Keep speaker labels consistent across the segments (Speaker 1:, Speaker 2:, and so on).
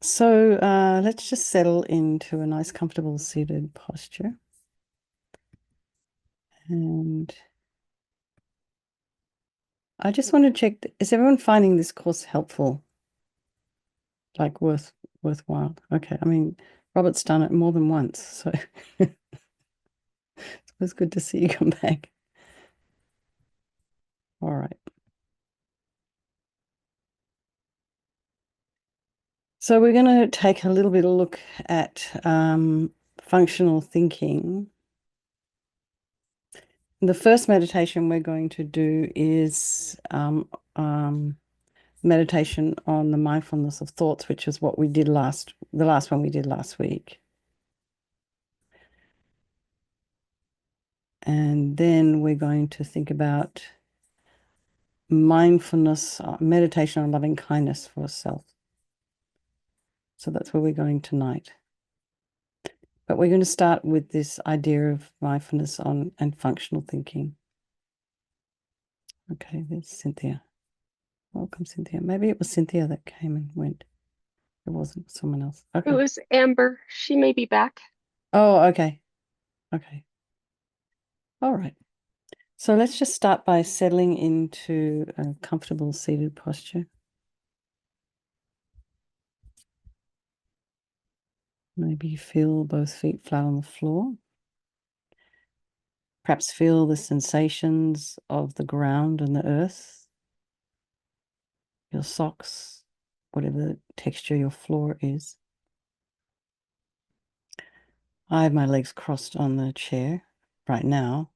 Speaker 1: So let's just settle into a nice, comfortable seated posture. And I just want to check, is everyone finding this course helpful? Like worthwhile? Okay. I mean, Robert's done it more than once, so it was good to see you come back. All right. So we're going to take a little bit of a look at functional thinking. The first meditation we're going to do is meditation on the mindfulness of thoughts, which is what we did the last one we did last week. And then we're going to think about mindfulness, meditation on loving kindness for self. So that's where we're going tonight. But we're going to start with this idea of mindfulness on and functional thinking. Okay, there's Cynthia. Welcome, Cynthia. Maybe it was Cynthia that came and went. It wasn't someone else.
Speaker 2: It
Speaker 1: Okay.
Speaker 2: was Amber. She may be back.
Speaker 1: Oh, okay. Okay. All right. So let's just start by settling into a comfortable seated posture. Maybe feel both feet flat on the floor. Perhaps feel the sensations of the ground and the earth, your socks, whatever texture your floor is. I have my legs crossed on the chair right now.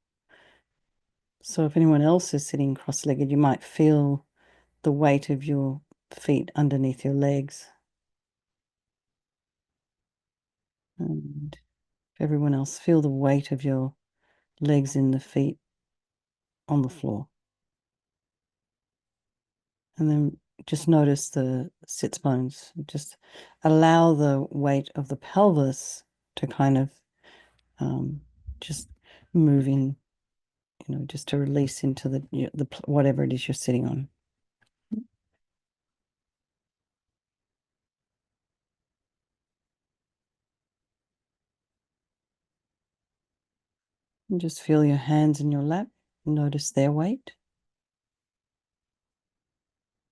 Speaker 1: So if anyone else is sitting cross-legged, you might feel the weight of your feet underneath your legs. And if everyone else, feel the weight of your legs in the feet on the floor. And then just notice the sits bones. Just allow the weight of the pelvis to kind of just move in, just to release into the whatever it is you're sitting on. And just feel your hands in your lap. Notice their weight.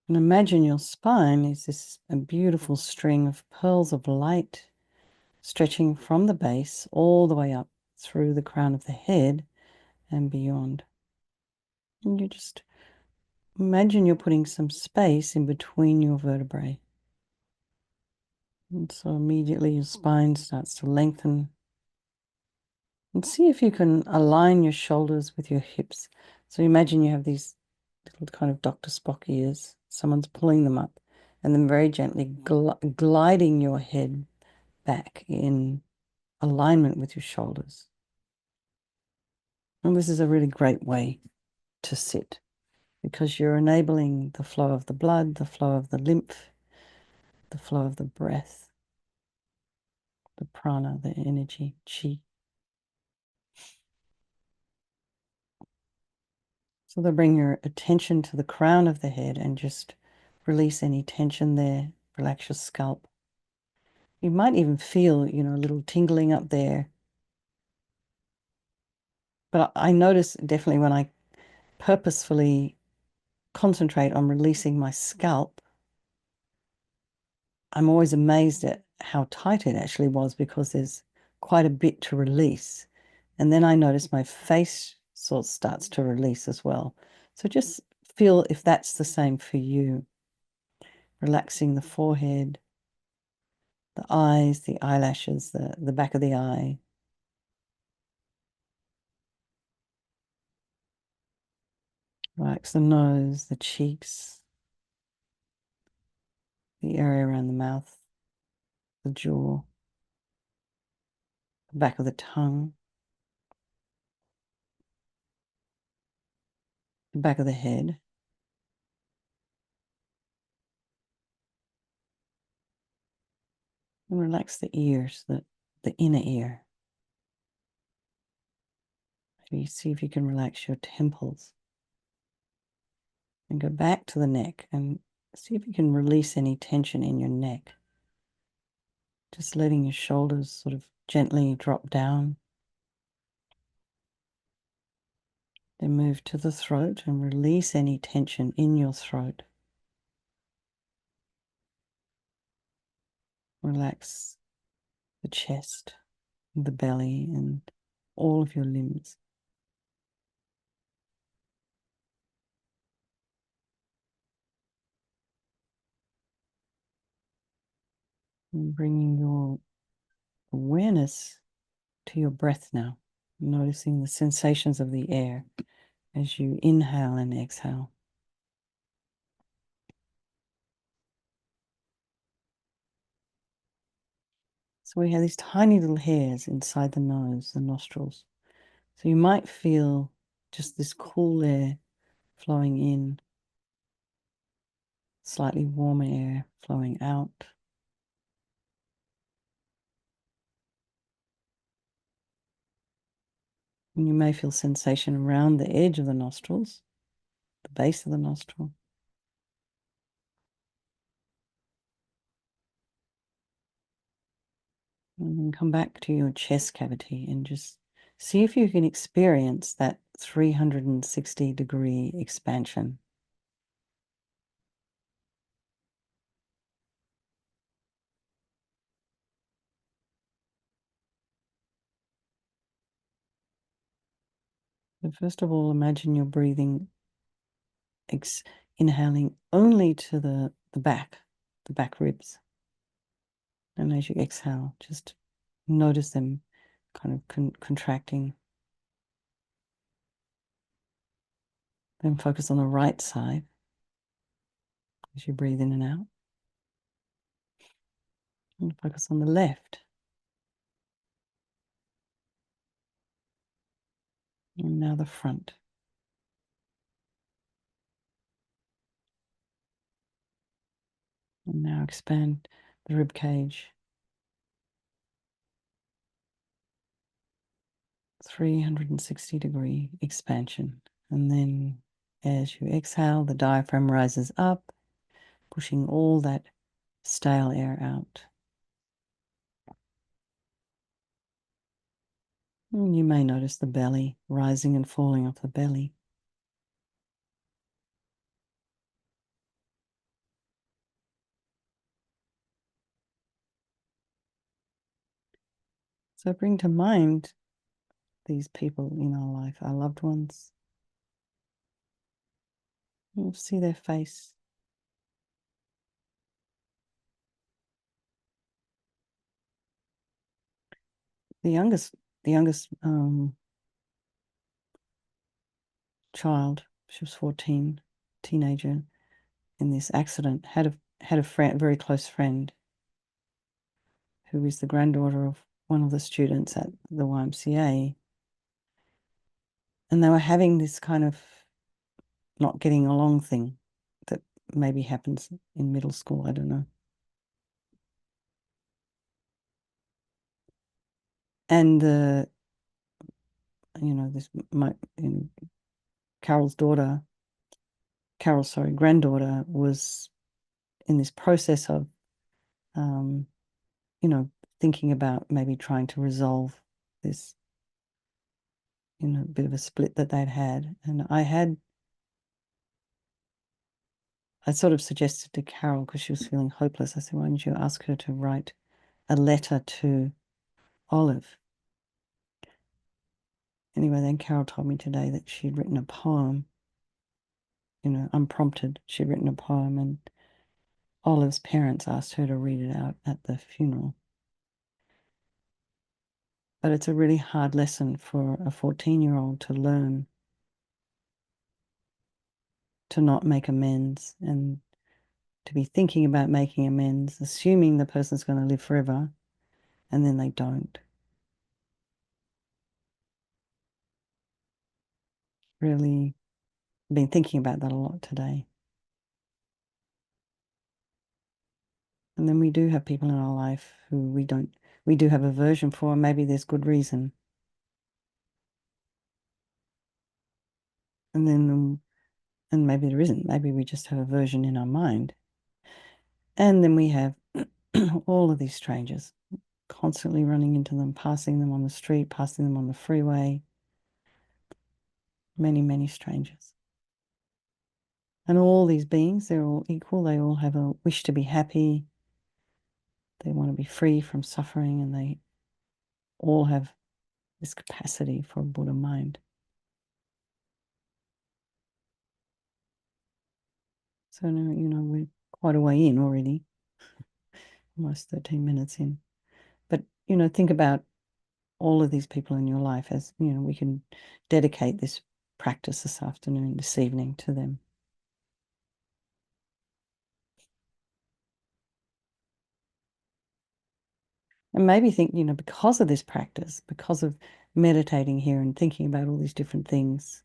Speaker 1: And imagine your spine is a beautiful string of pearls of light stretching from the base all the way up through the crown of the head and beyond. And you just imagine you're putting some space in between your vertebrae. And so immediately your spine starts to lengthen. And see if you can align your shoulders with your hips. So imagine you have these little kind of Dr. Spock ears. Someone's pulling them up and then very gently gliding your head back in alignment with your shoulders. And this is a really great way to sit because you're enabling the flow of the blood, the flow of the lymph, the flow of the breath, the prana, the energy, chi. So they'll bring your attention to the crown of the head and just release any tension there. Relax your scalp. You might even feel, a little tingling up there. But I notice definitely when I purposefully concentrate on releasing my scalp, I'm always amazed at how tight it actually was because there's quite a bit to release. And then I notice my face sort of starts to release as well. So just feel if that's the same for you. Relaxing the forehead, the eyes, the eyelashes, the back of the eye. Relax the nose, the cheeks, the area around the mouth, the jaw, the back of the tongue, the back of the head. And relax the ears, the inner ear. Maybe see if you can relax your temples. And go back to the neck and see if you can release any tension in your neck. Just letting your shoulders sort of gently drop down. Then move to the throat and release any tension in your throat. Relax the chest, the belly, and all of your limbs. And bringing your awareness to your breath now, noticing the sensations of the air as you inhale and exhale. So we have these tiny little hairs inside the nose, the nostrils. So you might feel just this cool air flowing in, slightly warmer air flowing out. And you may feel sensation around the edge of the nostrils, the base of the nostril. And then come back to your chest cavity and just see if you can experience that 360-degree expansion. So first of all, imagine you're breathing, inhaling only to the back ribs. And as you exhale, just notice them kind of contracting. Then focus on the right side as you breathe in and out. And focus on the left. And now the front. And now expand the rib cage. 360-degree expansion. And then as you exhale, the diaphragm rises up, pushing all that stale air out. And you may notice the belly rising and falling off the belly. So bring to mind these people in our life, our loved ones. You'll see their face. The youngest child, she was 14, teenager, in this accident, had a friend, very close friend, who is the granddaughter of one of the students at the YMCA. And they were having this kind of not getting along thing that maybe happens in middle school, I don't know. And this Carol's daughter, granddaughter, was in this process of, um, thinking about maybe trying to resolve this, bit of a split that they'd had. And I sort of suggested to Carol, because she was feeling hopeless, I said, why don't you ask her to write a letter to Olive? Anyway, then Carol told me today that she'd written a poem, unprompted. She'd written a poem, and Olive's parents asked her to read it out at the funeral. But it's a really hard lesson for a 14-year-old to learn, to not make amends and to be thinking about making amends, assuming the person's going to live forever, and then they don't. Really been thinking about that a lot today. And then we do have people in our life who we do have aversion for, and maybe there's good reason. And maybe there isn't. Maybe we just have aversion in our mind. And then we have all of these strangers, constantly running into them, passing them on the street, passing them on the freeway, many, many strangers. And all these beings, they're all equal. They all have a wish to be happy. They want to be free from suffering, and they all have this capacity for a Buddha mind. So now, we're quite a way in already, almost 13 minutes in. But, think about all of these people in your life as, we can dedicate this practice this afternoon, this evening to them. And maybe think, because of this practice, because of meditating here and thinking about all these different things,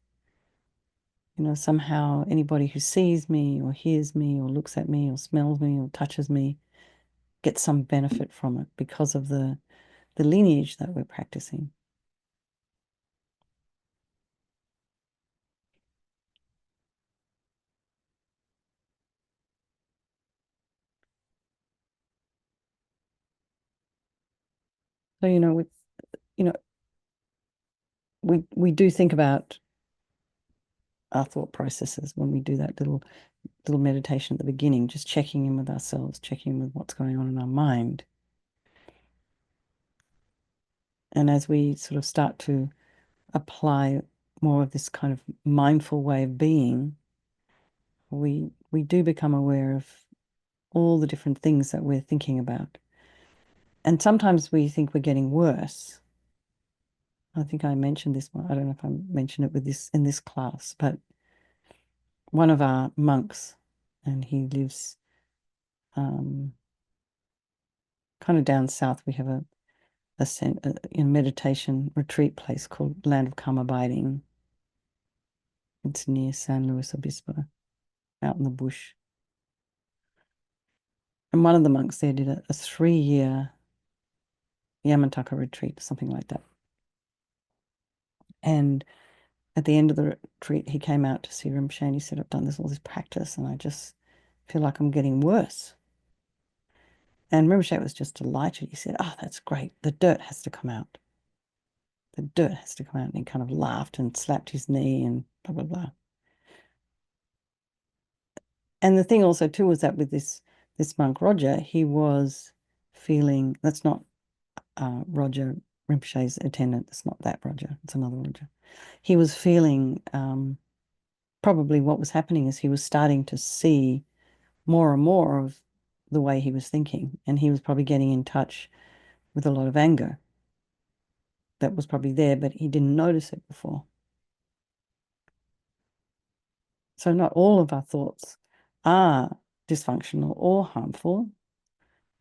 Speaker 1: somehow anybody who sees me or hears me or looks at me or smells me or touches me gets some benefit from it because of the lineage that we're practicing. So, you know, we do think about our thought processes when we do that little meditation at the beginning, just checking in with ourselves, checking in with what's going on in our mind. And as we sort of start to apply more of this kind of mindful way of being, we do become aware of all the different things that we're thinking about. And sometimes we think we're getting worse. I think I mentioned this one. I don't know if I mentioned it with this in this class, but one of our monks, and he lives um, kind of down south. We have a meditation retreat place called Land of Calm Abiding. It's near San Luis Obispo, out in the bush. And one of the monks there did a 3-year Yamantaka retreat, something like that. And at the end of the retreat, he came out to see Rinpoche and he said, I've done all this practice and I just feel like I'm getting worse. And Rinpoche was just delighted. He said, oh, that's great. The dirt has to come out. The dirt has to come out. And he kind of laughed and slapped his knee and blah, blah, blah. And the thing also too was that with this monk Roger, he was feeling, that's not Roger Rinpoche's attendant, it's not that Roger, it's another Roger. He was feeling probably what was happening is he was starting to see more and more of the way he was thinking, and he was probably getting in touch with a lot of anger that was probably there, but he didn't notice it before. So not all of our thoughts are dysfunctional or harmful.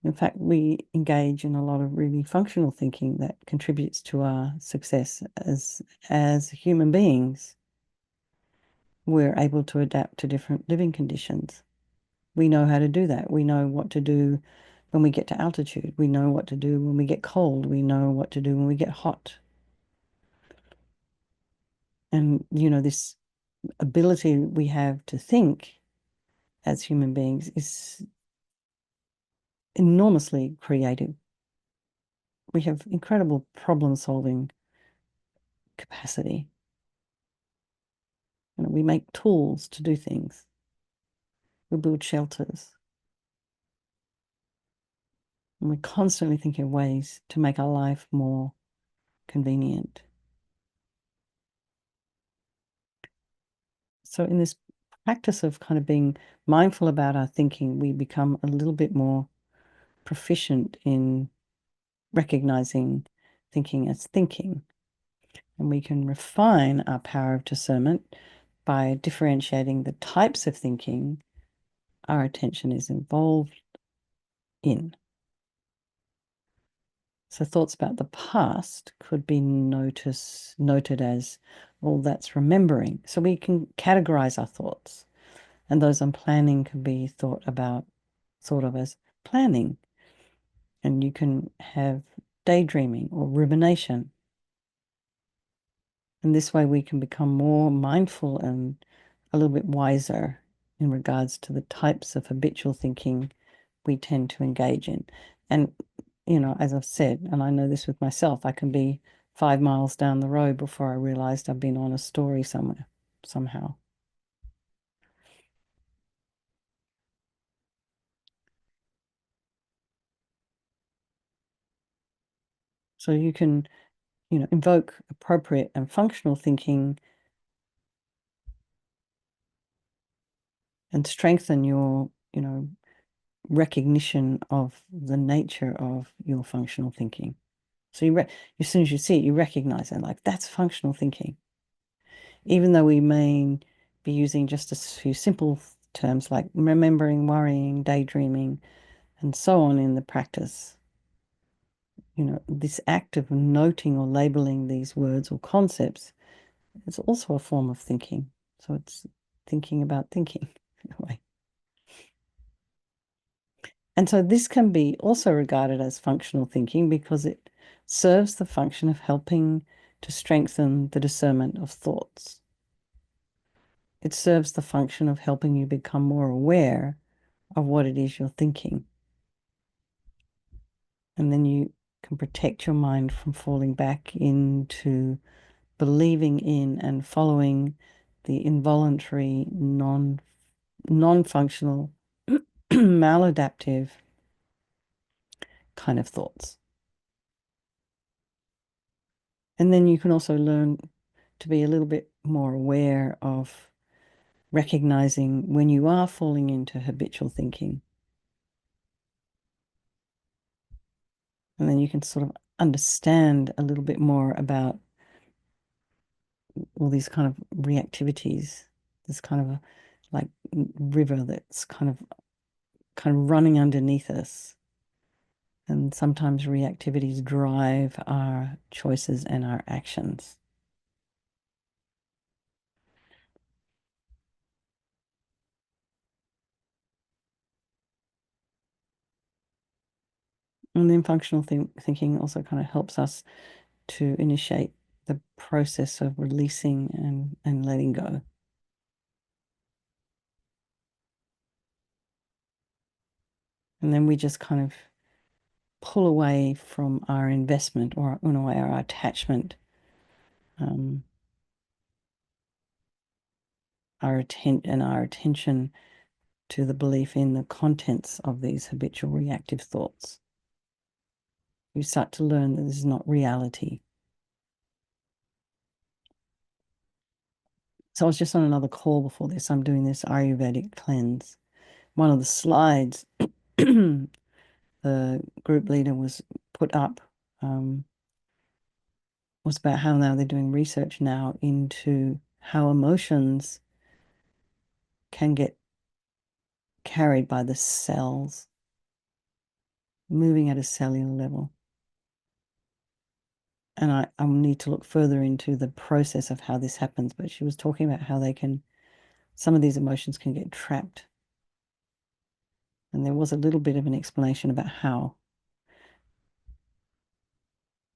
Speaker 1: In fact, we engage in a lot of really functional thinking that contributes to our success as human beings. We're able to adapt to different living conditions. We know how to do that. We know what to do when we get to altitude. We know what to do when we get cold. We know what to do when we get hot. And, this ability we have to think as human beings is enormously creative. We have incredible problem-solving capacity. We make tools to do things. We build shelters. And we're constantly thinking of ways to make our life more convenient. So in this practice of kind of being mindful about our thinking, we become a little bit more proficient in recognizing thinking as thinking. And we can refine our power of discernment by differentiating the types of thinking our attention is involved in. So thoughts about the past could be noted as, well, that's remembering. So we can categorize our thoughts. And those on planning can be thought of as planning. And you can have daydreaming or rumination. And this way we can become more mindful and a little bit wiser in regards to the types of habitual thinking we tend to engage in. And, as I've said, and I know this with myself, I can be 5 miles down the road before I realized I've been on a story somewhere, somehow. So you can, invoke appropriate and functional thinking and strengthen your, recognition of the nature of your functional thinking. So as soon as you see it, you recognize it, like that's functional thinking. Even though we may be using just a few simple terms like remembering, worrying, daydreaming, and so on in the practice, this act of noting or labeling these words or concepts is also a form of thinking. So it's thinking about thinking in a way. And so this can be also regarded as functional thinking because it serves the function of helping to strengthen the discernment of thoughts. It serves the function of helping you become more aware of what it is you're thinking. And then you can protect your mind from falling back into believing in and following the involuntary, non-functional, maladaptive kind of thoughts. And then you can also learn to be a little bit more aware of recognizing when you are falling into habitual thinking. And then you can sort of understand a little bit more about all these kind of reactivities, this kind of like river that's kind of running underneath us. And sometimes reactivities drive our choices and our actions. And then functional thinking also kind of helps us to initiate the process of releasing and letting go. And then we just kind of pull away from our investment or, in a way, our attachment, um, our attention to the belief in the contents of these habitual reactive thoughts. You start to learn that this is not reality. So I was just on another call before this. I'm doing this Ayurvedic cleanse. One of the slides the group leader was put up was about how now they're doing research now into how emotions can get carried by the cells, moving at a cellular level. And I need to look further into the process of how this happens. But she was talking about how some of these emotions can get trapped. And there was a little bit of an explanation about how.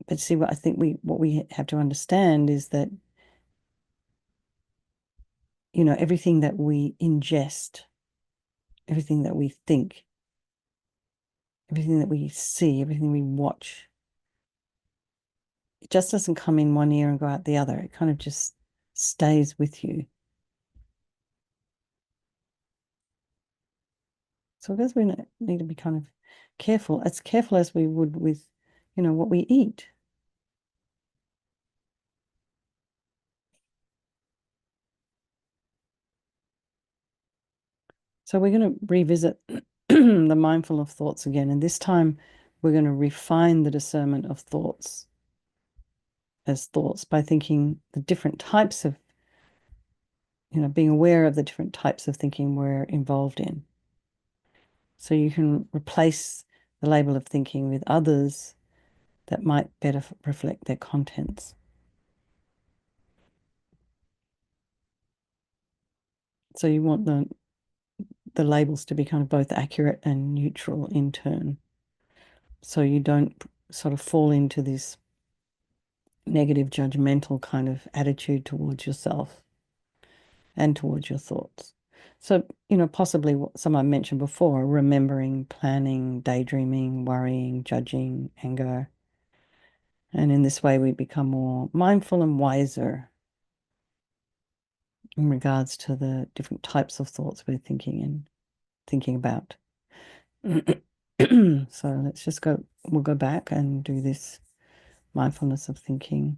Speaker 1: But see, what I think what we have to understand is that, everything that we ingest, everything that we think, everything that we see, everything we watch, it just doesn't come in one ear and go out the other. It kind of just stays with you. So I guess we need to be kind of as careful as we would with, what we eat. So we're going to revisit the mindful of thoughts again, and this time we're going to refine the discernment of thoughts as thoughts by thinking the different types of, being aware of the different types of thinking we're involved in. So you can replace the label of thinking with others that might better reflect their contents. So you want the labels to be kind of both accurate and neutral in turn. So you don't sort of fall into this negative, judgmental kind of attitude towards yourself and towards your thoughts. So, possibly what someone mentioned before, remembering, planning, daydreaming, worrying, judging, anger. And in this way, we become more mindful and wiser in regards to the different types of thoughts we're thinking and thinking about. So we'll go back and do this mindfulness of thinking,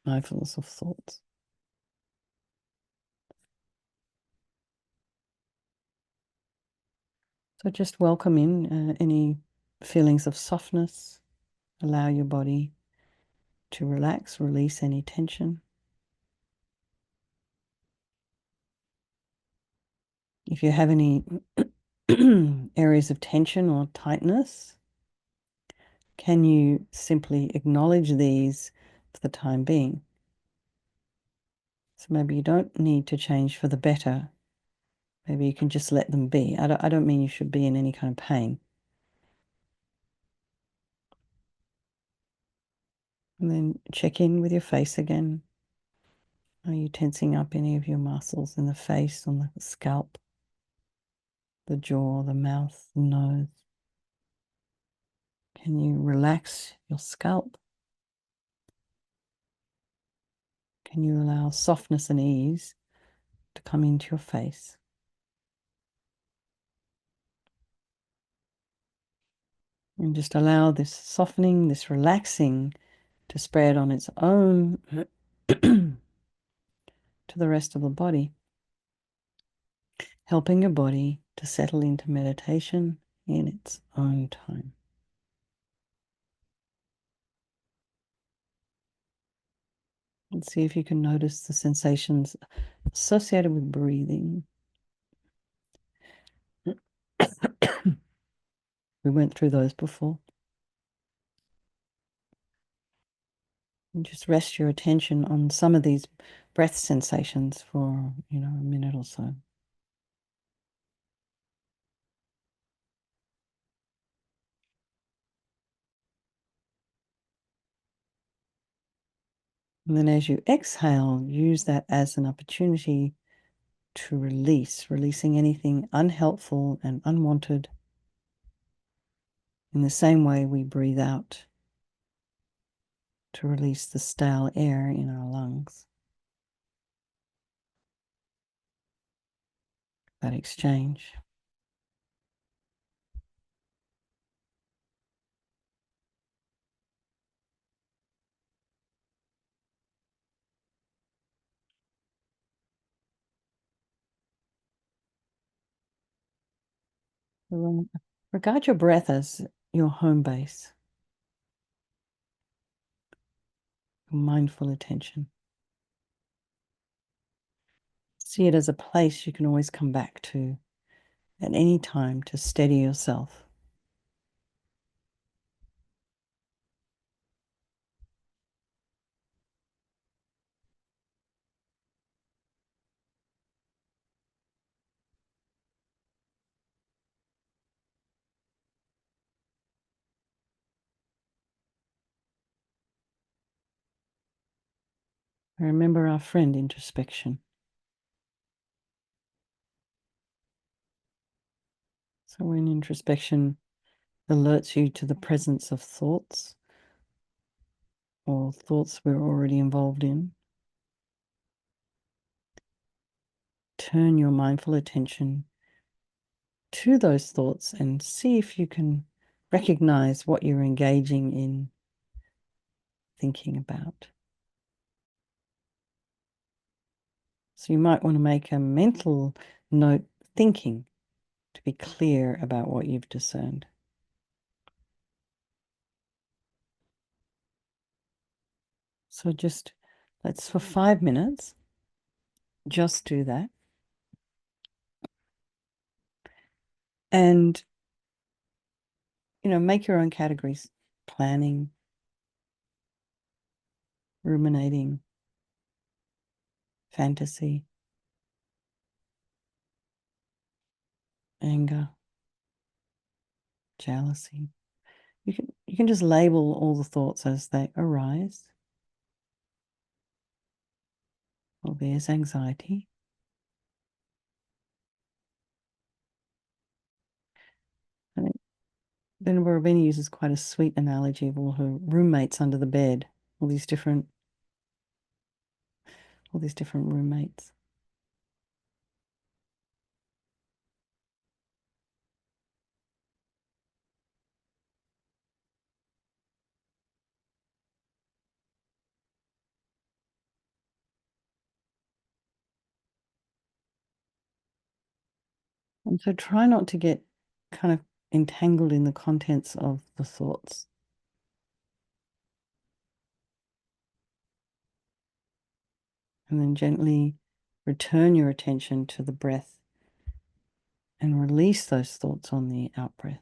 Speaker 1: mindfulness of thoughts. So just welcome in any feelings of softness. Allow your body to relax, release any tension. If you have any areas of tension or tightness, can you simply acknowledge these for the time being? So maybe you don't need to change for the better. Maybe you can just let them be. I don't mean you should be in any kind of pain. And then check in with your face again. Are you tensing up any of your muscles in the face, on the scalp, the jaw, the mouth, the nose? Can you relax your scalp? Can you allow softness and ease to come into your face? And just allow this softening, this relaxing to spread on its own to the rest of the body, helping your body to settle into meditation in its own time. And see if you can notice the sensations associated with breathing. We went through those before. And just rest your attention on some of these breath sensations for, a minute or so. And then as you exhale, use that as an opportunity to releasing anything unhelpful and unwanted. In the same way we breathe out to release the stale air in our lungs. That exchange. Regard your breath as your home base, your mindful attention. See it as a place you can always come back to at any time to steady yourself. Remember our friend introspection. So when introspection alerts you to the presence of thoughts or thoughts we're already involved in, turn your mindful attention to those thoughts and see if you can recognize what you're engaging in thinking about. So you might want to make a mental note thinking to be clear about what you've discerned. So let's for 5 minutes, just do that. And, make your own categories: planning, ruminating, fantasy, anger, jealousy. You can just label all the thoughts as they arise. Well, there's anxiety. I think Venerable Rabini uses quite a sweet analogy of all her roommates under the bed, all these different, all these different roommates. And so try not to get kind of entangled in the contents of the thoughts. And then gently return your attention to the breath and release those thoughts on the out breath.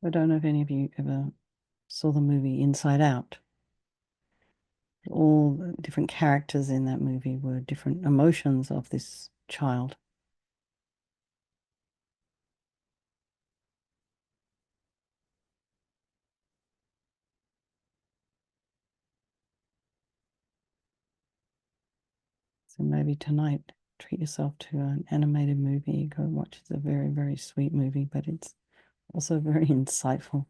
Speaker 1: I don't know if any of you ever saw the movie Inside Out. All the different characters in that movie were different emotions of this child. So maybe tonight, treat yourself to an animated movie. Go watch. It's a very, very sweet movie, but it's also very insightful.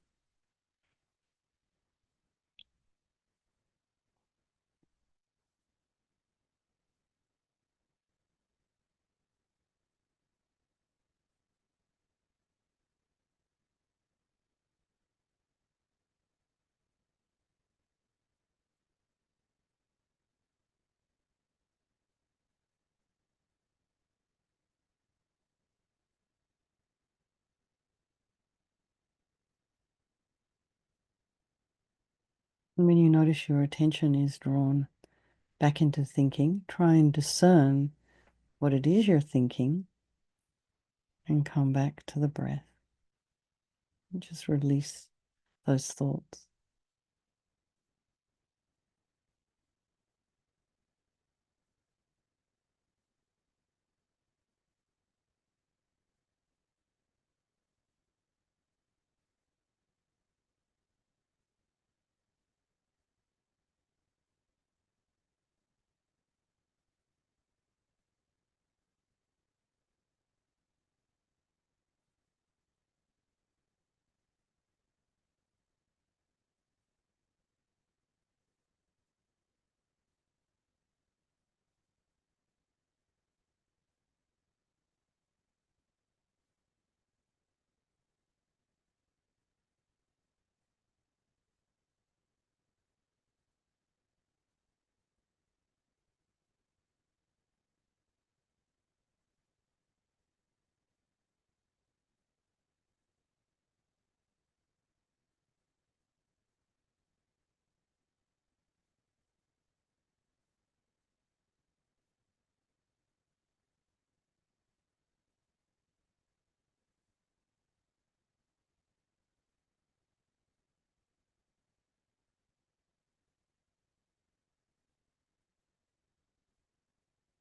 Speaker 1: And when you notice your attention is drawn back into thinking, try and discern what it is you're thinking and come back to the breath. And just release those thoughts.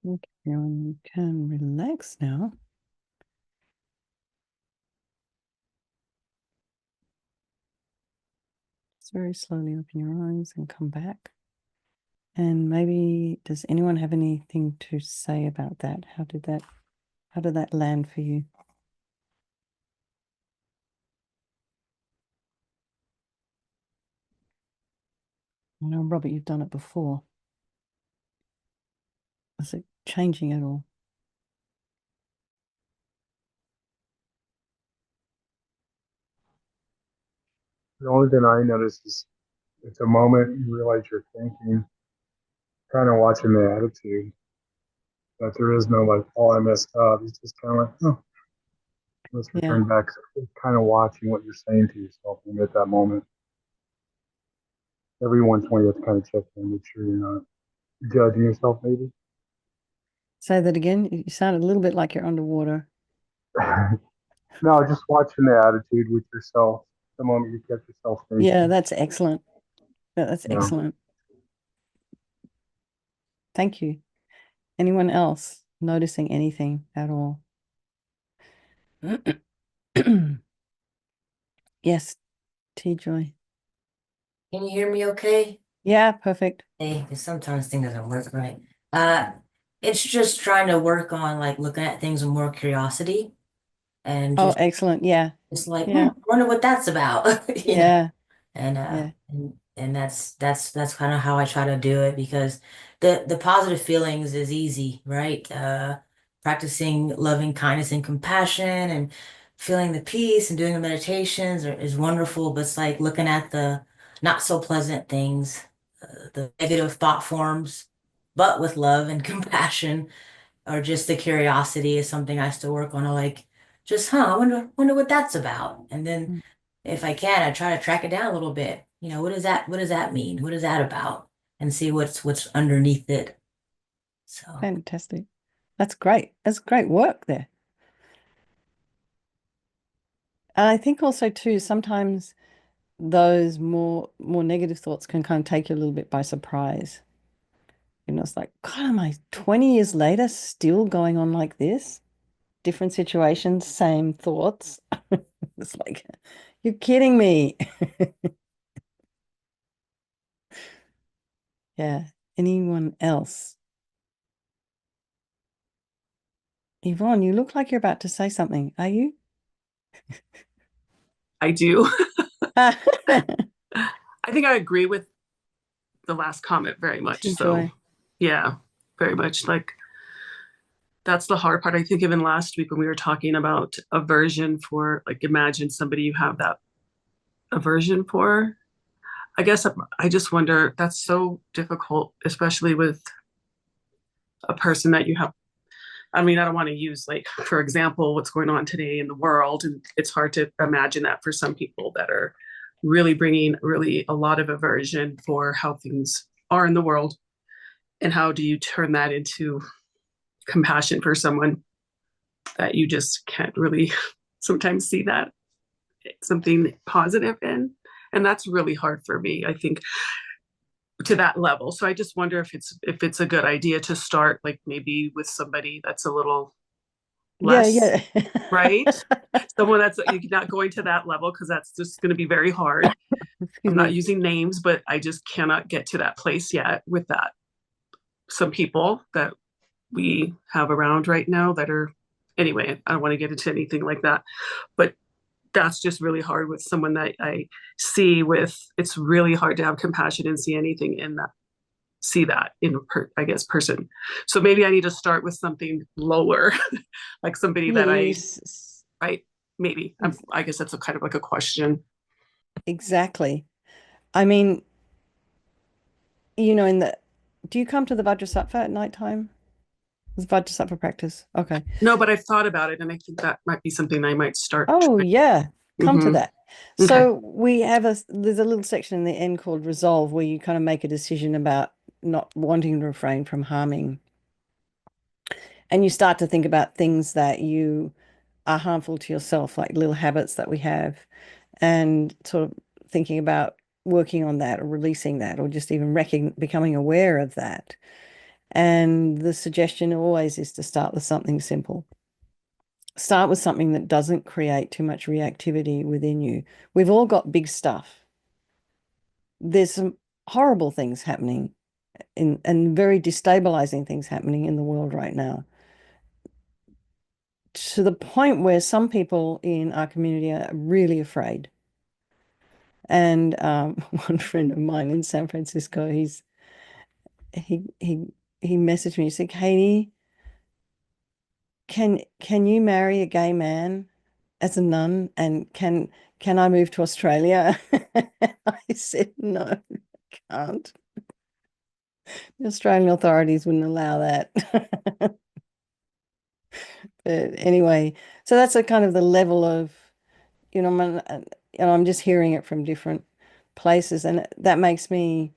Speaker 1: Okay, and you can relax now. Just very slowly open your eyes and come back. And maybe, does anyone have anything to say about that? How did that land for you? I know, Robert, you've done it before. Is it changing at all?
Speaker 3: The only thing I notice is at the moment you realize you're thinking, kind of watching the attitude. that there is no like, oh, I messed up. It's just kind of like, oh, let's
Speaker 1: Yeah.
Speaker 3: return back. Kind of watching what you're saying to yourself at that moment. Every once in a while, you have to kind of check in, make sure you're not judging yourself, maybe.
Speaker 1: Say that again. You sounded a little bit like you're underwater.
Speaker 3: No, just watching the attitude with yourself. The moment you catch yourself
Speaker 1: Yeah,
Speaker 3: thinking,
Speaker 1: that's excellent. That's
Speaker 3: you know,
Speaker 1: excellent. Thank you. Anyone else noticing anything at all? Yes, T Joy.
Speaker 4: Can you hear me okay?
Speaker 1: Yeah, perfect.
Speaker 4: Hey, 'cause sometimes things doesn't work right. Uh, it's just trying to work on like looking at things with more curiosity and
Speaker 1: Oh,
Speaker 4: just
Speaker 1: excellent. Yeah.
Speaker 4: it's like,
Speaker 1: Yeah.
Speaker 4: I wonder what that's about, you know.
Speaker 1: Yeah.
Speaker 4: And
Speaker 1: Yeah.
Speaker 4: that's kind of how I try to do it because the positive feelings is easy, right? Practicing loving kindness and compassion and feeling the peace and doing the meditations is wonderful, but it's like looking at the not so pleasant things, the negative thought forms, but with love and compassion or just the curiosity is something I still work on. I like just, I wonder what that's about. And then
Speaker 1: Mm,
Speaker 4: if I can, I try to track it down a little bit. What does that mean? What is that about? And see what's underneath it. So
Speaker 1: fantastic. That's great. That's great work there. And I think also too, sometimes those more negative thoughts can kind of take you a little bit by surprise. It's like, God, am I 20 years later still going on like this? Different situations, same thoughts. It's like, you're kidding me. Yeah. Anyone else? Yvonne, you look like you're about to say something. Are you?
Speaker 5: I do.
Speaker 1: Ah,
Speaker 5: I think I agree with the last comment very much. So,
Speaker 1: enjoy.
Speaker 5: yeah, very much. Like, that's the hard part. I think even last week when we were talking about aversion for, like, imagine somebody you have that aversion for. I guess I just wonder, that's so difficult, especially with a person that you have. I mean, I don't want to use, like, for example, what's going on today in the world. And it's hard to imagine that for some people that are really bringing really a lot of aversion for how things are in the world. And how do you turn that into compassion for someone that you just can't really sometimes see that something positive in? And that's really hard for me, I think, to that level. So I just wonder if it's a good idea to start like maybe with somebody that's a little
Speaker 1: Yeah,
Speaker 5: less,
Speaker 1: yeah.
Speaker 5: right? Someone that's you're not going to that level because that's just going to be very hard.
Speaker 1: Excuse
Speaker 5: I'm not
Speaker 1: me.
Speaker 5: using names, but I just cannot get to that place yet with that. Some people that we have around right now that are, anyway, I don't want to get into anything like that, but that's just really hard with someone that I see with, it's really hard to have compassion and see anything in that, see that in I guess person. So maybe I need to start with something lower, like somebody that
Speaker 1: Yes,
Speaker 5: right, maybe I guess that's a kind of like a question.
Speaker 1: exactly. I mean, in the, do you come to the Vajrasattva at night time? It's Vajrasattva practice. Okay.
Speaker 5: No, but I've thought about it and I think that might be something I might start.
Speaker 1: Oh, yeah. Come to
Speaker 5: Mm-hmm.
Speaker 1: that.
Speaker 5: Okay.
Speaker 1: So there's a little section in the end called resolve where you kind of make a decision about not wanting to refrain from harming. And you start to think about things that you are harmful to yourself, like little habits that we have, and sort of thinking about working on that or releasing that or just even becoming aware of that. And the suggestion always is to start with something simple. Start with something that doesn't create too much reactivity within you. We've all got big stuff. There's some horrible things happening and very destabilizing things happening in the world right now, to the point where some people in our community are really afraid. And one friend of mine in San Francisco, he he he messaged me. He said, "Katie, can you marry a gay man as a nun, and can I move to Australia?" I said, "No, I can't. The Australian authorities wouldn't allow that." Anyway, so that's a kind of the level of, I'm just hearing it from different places, and that makes me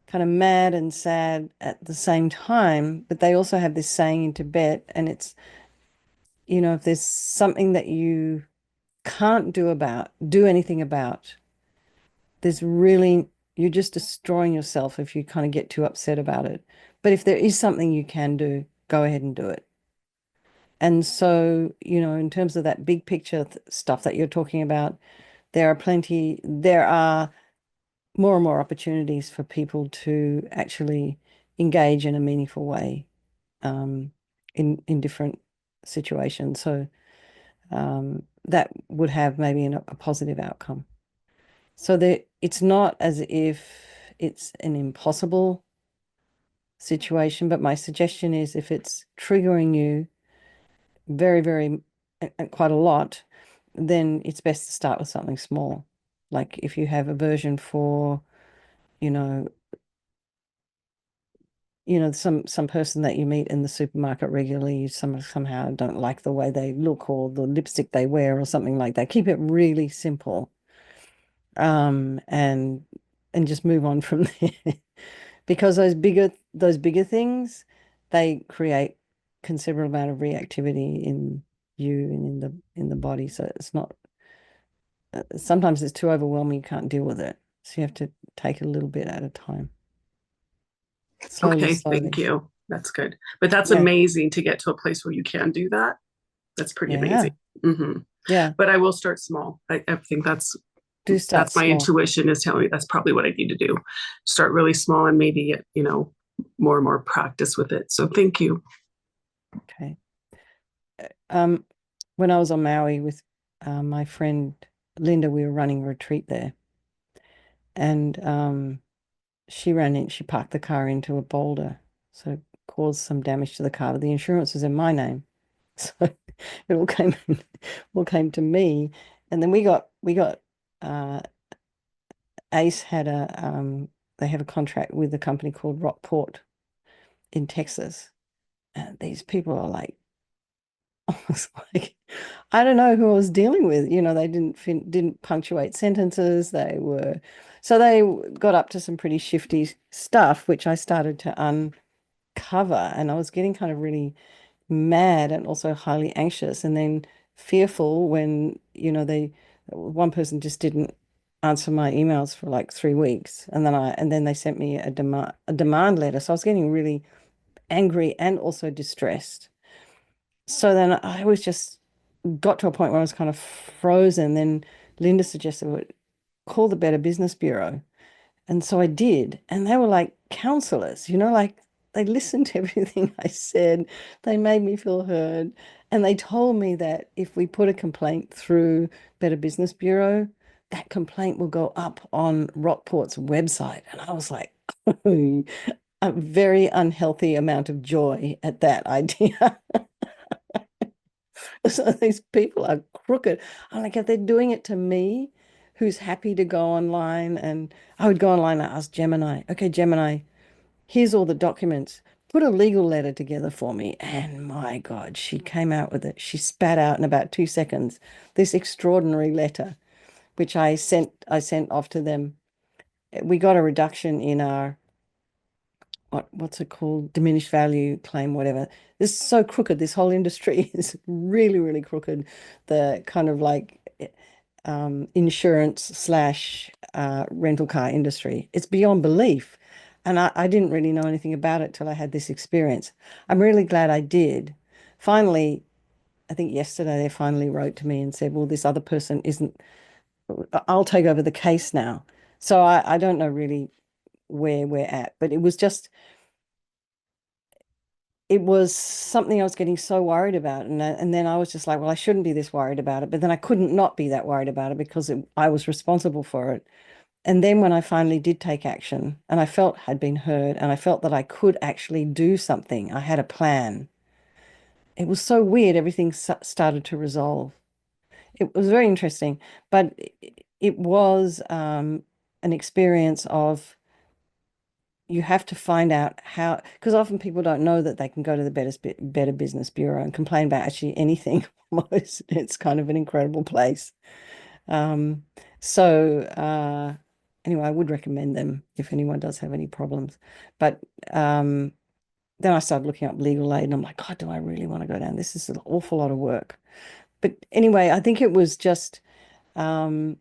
Speaker 1: kind of mad and sad at the same time. But they also have this saying in Tibet, and it's, if there's something that you can't do anything about, you're just destroying yourself if you kind of get too upset about it. But if there is something you can do, go ahead and do it. And so, in terms of that big picture stuff that you're talking about, there are more and more opportunities for people to actually engage in a meaningful way, in different situations. So that would have maybe a positive outcome. So it's not as if it's an impossible situation, but my suggestion is if it's triggering you very, very, quite a lot, then it's best to start with something small. Like if you have aversion for, you know, some person that you meet in the supermarket regularly, you somehow don't like the way they look or the lipstick they wear or something like that. Keep it really simple, and just move on from there. Because those bigger things, they create considerable amount of reactivity in you and in the body. So it's not sometimes it's too overwhelming, you can't deal with it. So you have to take a little bit at a time. Slowly,
Speaker 5: Okay,
Speaker 1: slowly.
Speaker 5: thank you. That's good. But that's
Speaker 1: Yeah.
Speaker 5: amazing to get to a place where you can do that. That's pretty
Speaker 1: Yeah.
Speaker 5: amazing. Hmm.
Speaker 1: Yeah.
Speaker 5: But I will start small. I think
Speaker 1: Do start
Speaker 5: my
Speaker 1: small.
Speaker 5: intuition is telling me that's probably what I need to do. Start really small and maybe get, more and more practice with it. So thank you.
Speaker 1: Okay. Um, when I was on Maui with my friend Linda, we were running a retreat there, and she parked the car into a boulder, so it caused some damage to the car. But the insurance was in my name, so it all came to me, and then we got Ace they have a contract with a company called Rockport in Texas, and these people are like, I was like, I don't know who I was dealing with. They didn't punctuate sentences. They got up to some pretty shifty stuff, which I started to uncover, and I was getting kind of really mad and also highly anxious, and then fearful when, one person just didn't answer my emails for like 3 weeks, and then they sent me a demand letter. So I was getting really angry and also distressed. So then I was just got to a point where I was kind of frozen. Then Linda suggested, well, call the Better Business Bureau. And so I did. And they were like counselors, like they listened to everything I said. They made me feel heard. And they told me that if we put a complaint through Better Business Bureau, that complaint will go up on Rockport's website. And I was like, a very unhealthy amount of joy at that idea. So these people are crooked. I'm like, if they're doing it to me, who's happy to go online, and I would go online and ask Gemini, okay, Gemini, here's all the documents. Put a legal letter together for me. And my God, she came out with it. She spat out in about 2 seconds this extraordinary letter, which I sent off to them. We got a reduction in our what's it called? Diminished value claim, whatever. This is so crooked. This whole industry is really, really crooked. The kind of like insurance slash rental car industry. It's beyond belief. And I didn't really know anything about it till I had this experience. I'm really glad I did. Finally, I think yesterday they finally wrote to me and said, well, this other person isn't, I'll take over the case now. So I don't know really where we're at, but it was something I was getting so worried about. And then I was just like, well, I shouldn't be this worried about it. But then I couldn't not be that worried about it because I was responsible for it. And then when I finally did take action and I felt had been heard and I felt that I could actually do something, I had a plan. It was so weird. Everything started to resolve. It was very interesting, but it was an experience of you have to find out how, because often people don't know that they can go to the Better Business Bureau and complain about actually anything almost. It's kind of an incredible place. Um, so anyway, I would recommend them if anyone does have any problems. But then I started looking up legal aid and I'm like, God, do I really want to go down? This is an awful lot of work. But anyway, I think it was just one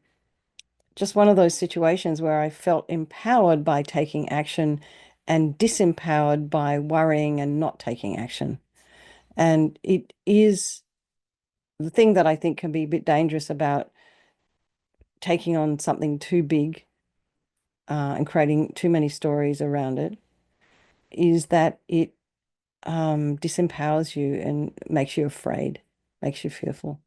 Speaker 1: of those situations where I felt empowered by taking action and disempowered by worrying and not taking action. And it is the thing that I think can be a bit dangerous about taking on something too big and creating too many stories around it is that it disempowers you and makes you afraid, makes you fearful.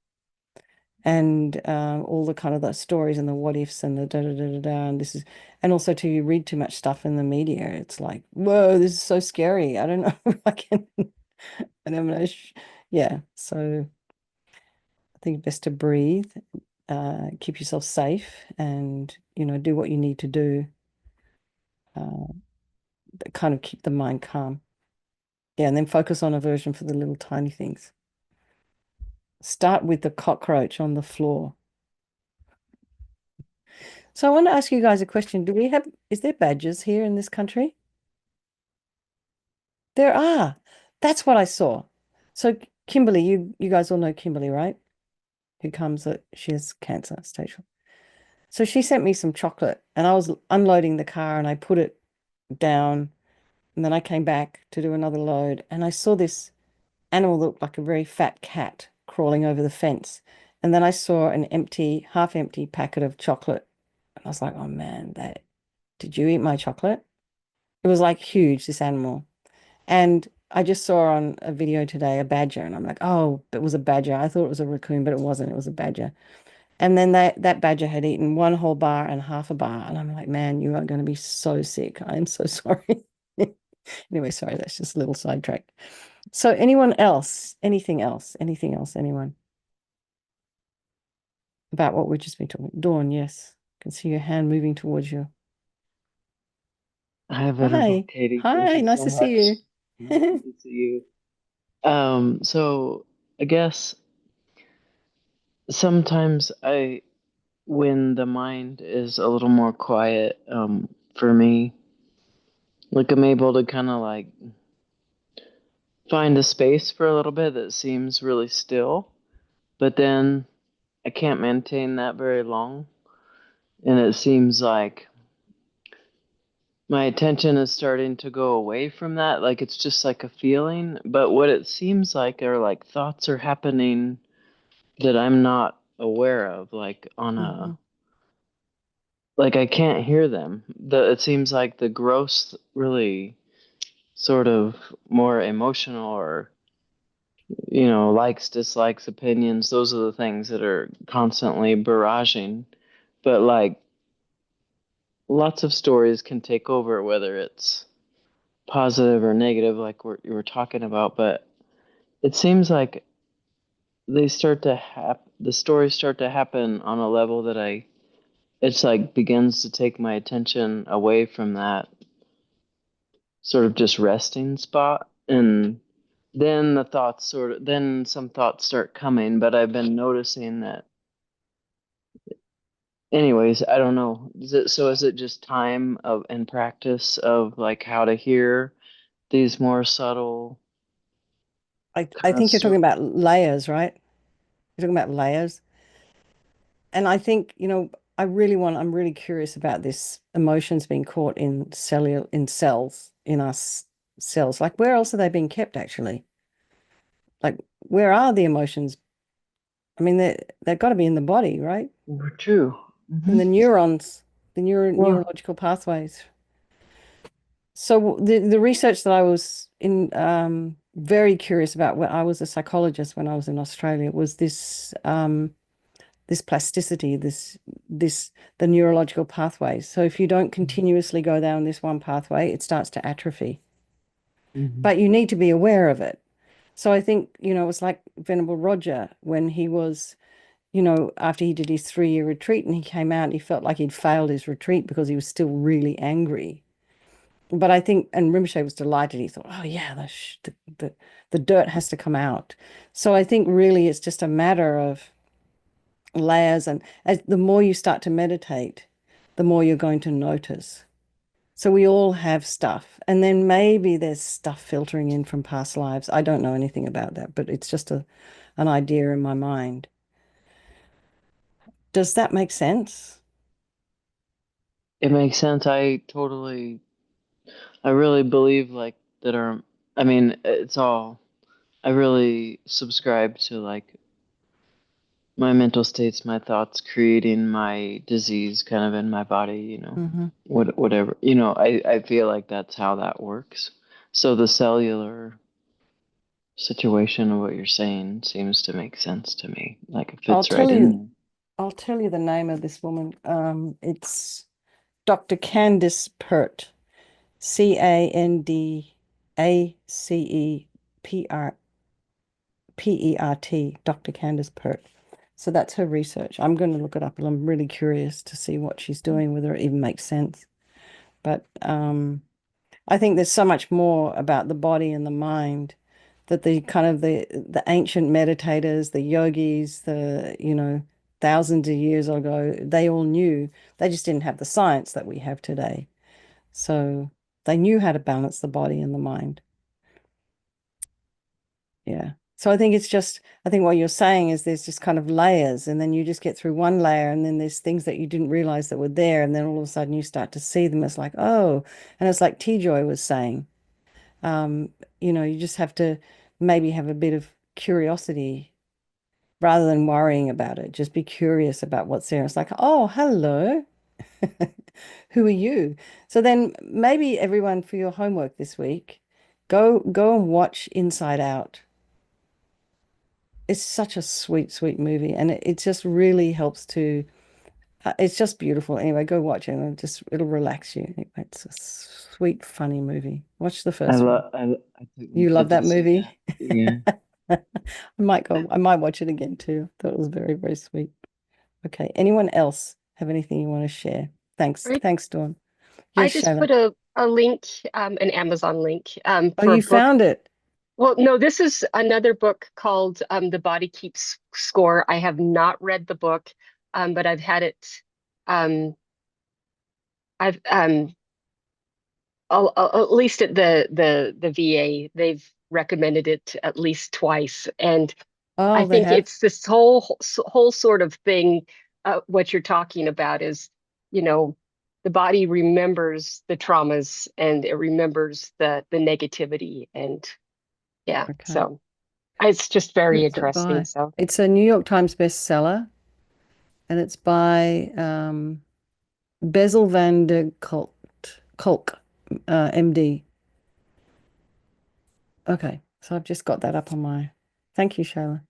Speaker 1: And all the kind of the stories and the what ifs and the da da da da da. And this is, and also too, you read too much stuff in the media. It's like, whoa, this is so scary. I don't know if I can. And I'm gonna, yeah. So I think it's best to breathe, keep yourself safe, and do what you need to do. Kind of keep the mind calm. Yeah, and then focus on aversion for the little tiny things. Start with the cockroach on the floor. So I want to ask you guys a question. Is there badgers here in this country? There are. That's what I saw. So Kimberly, you guys all know Kimberly, right? Who comes she has cancer stage 4. So she sent me some chocolate and I was unloading the car and I put it down and then I came back to do another load and I saw this animal that looked like a very fat cat crawling over the fence. And then I saw an half empty packet of chocolate. And I was like, oh man, did you eat my chocolate? It was like huge, this animal. And I just saw on a video today a badger, and I'm like, oh, it was a badger. I thought it was a raccoon, but it wasn't. It was a badger. And then that badger had eaten one whole bar and half a bar. And I'm like, man, you are going to be so sick. I'm so sorry. Anyway, sorry, that's just a little sidetrack. So anyone else? Anything else? Anything else? Anyone? About what we've just been talking. Dawn, yes. I can see your hand moving towards you.
Speaker 6: Hi, beautiful
Speaker 1: Hi.
Speaker 6: Katie. Thank
Speaker 1: Hi,
Speaker 6: you
Speaker 1: nice
Speaker 6: so
Speaker 1: to see
Speaker 6: much.
Speaker 1: you.
Speaker 6: Nice to see you. So I guess sometimes when the mind is a little more quiet, for me, like I'm able to kind of like find a space for a little bit that seems really still, but then I can't maintain that very long, and it seems like my attention is starting to go away from that. Like it's just like a feeling, but what it seems like are like thoughts are happening that I'm not aware of, like on
Speaker 1: Mhm.
Speaker 6: a like I can't hear them. It seems like the gross, really sort of more emotional or likes, dislikes, opinions. Those are the things that are constantly barraging. But like lots of stories can take over, whether it's positive or negative, like you were talking about. But it seems like the stories start to happen on a level that it's like begins to take my attention away from that sort of just resting spot. And then then some thoughts start coming, but I've been noticing that anyways, I don't know. Is it just time of and practice of like how to hear these more subtle
Speaker 1: I
Speaker 6: kind of
Speaker 1: think you're talking about layers, right? You're talking about layers. And I think, I'm really curious about this emotions being caught in cells, in us cells. Like, where else are they being kept actually? Like, where are the emotions? I mean, they've got to be in the body, right?
Speaker 6: true.
Speaker 1: In
Speaker 6: Hmm.
Speaker 1: the neurons, the
Speaker 6: Well,
Speaker 1: neurological pathways. So the research that I was in very curious about when I was a psychologist when I was in Australia was this plasticity, this the neurological pathways. So if you don't continuously go down this one pathway, it starts to atrophy.
Speaker 6: hmm.
Speaker 1: But you need to be aware of it. So I think, it was like Venerable Roger when he was, after he did his 3-year retreat and he came out, he felt like he'd failed his retreat because he was still really angry. But I think, and Rinpoche was delighted. He thought, oh yeah, the dirt has to come out. So I think really it's just a matter of layers, and as the more you start to meditate, the more you're going to notice. So we all have stuff, and then maybe there's stuff filtering in from past lives. I don't know anything about that, but it's just an idea in my mind. Does that make sense?
Speaker 6: It makes sense. I really believe like that I mean, I really subscribe to like my mental states, my thoughts creating my disease kind of in my body,
Speaker 1: Mm-hmm.
Speaker 6: whatever, I feel like that's how that works. So the cellular situation of what you're saying seems to make sense to me. Like it
Speaker 1: I'll
Speaker 6: fits right
Speaker 1: tell
Speaker 6: in
Speaker 1: you,
Speaker 6: there.
Speaker 1: I'll tell you the name of this woman. It's Dr. Candice Pert, CANDACEPERT, Dr. Candice Pert. So that's her research. I'm going to look it up, and I'm really curious to see what she's doing, whether it even makes sense. But I think there's so much more about the body and the mind that the kind of the ancient meditators, the yogis, thousands of years ago, they all knew. They just didn't have the science that we have today. So they knew how to balance the body and the mind. Yeah. So I think what you're saying is there's just kind of layers, and then you just get through one layer, and then there's things that you didn't realize that were there, and then all of a sudden you start to see them. It's like, oh, and it's like T-Joy was saying, um, you just have to maybe have a bit of curiosity rather than worrying about it. Just be curious about what's there. It's like, oh, hello. Who are you? So then maybe everyone, for your homework this week, go and watch Inside Out. It's such a sweet, sweet movie, and it just really helps to. It's just beautiful. Anyway, go watch it, and it'll relax you. Anyway, it's a sweet, funny movie. Watch the
Speaker 6: I
Speaker 1: first one.
Speaker 6: love I took my
Speaker 1: You love
Speaker 6: kid
Speaker 1: that
Speaker 6: to see
Speaker 1: movie?
Speaker 6: that. Yeah.
Speaker 1: I might watch it again too. Thought it was very, very sweet. Okay. Anyone else have anything you want to share? Thanks.
Speaker 2: I,
Speaker 1: Thanks, Dawn.
Speaker 2: I
Speaker 1: Yes,
Speaker 2: just
Speaker 1: Shayla.
Speaker 2: put a link, an Amazon link,
Speaker 1: Oh,
Speaker 2: for a
Speaker 1: you
Speaker 2: book.
Speaker 1: found it.
Speaker 2: Well, no, this is another book called The Body Keeps Score. I have not read the book, but I've had it. Um, I've at least at the VA, they've recommended it at least twice, and I
Speaker 1: Oh, they
Speaker 2: think
Speaker 1: have.
Speaker 2: it's this whole sort of thing. What you're talking about is, you know, the body remembers the traumas and it remembers the negativity, and yeah,
Speaker 1: Okay.
Speaker 2: so it's just very
Speaker 1: Who's it
Speaker 2: interesting.
Speaker 1: by?
Speaker 2: So
Speaker 1: It's a New York Times bestseller, and it's by Bezel van der Kolk, MD. Okay, so I've just got that up on my. Thank you, Shayla.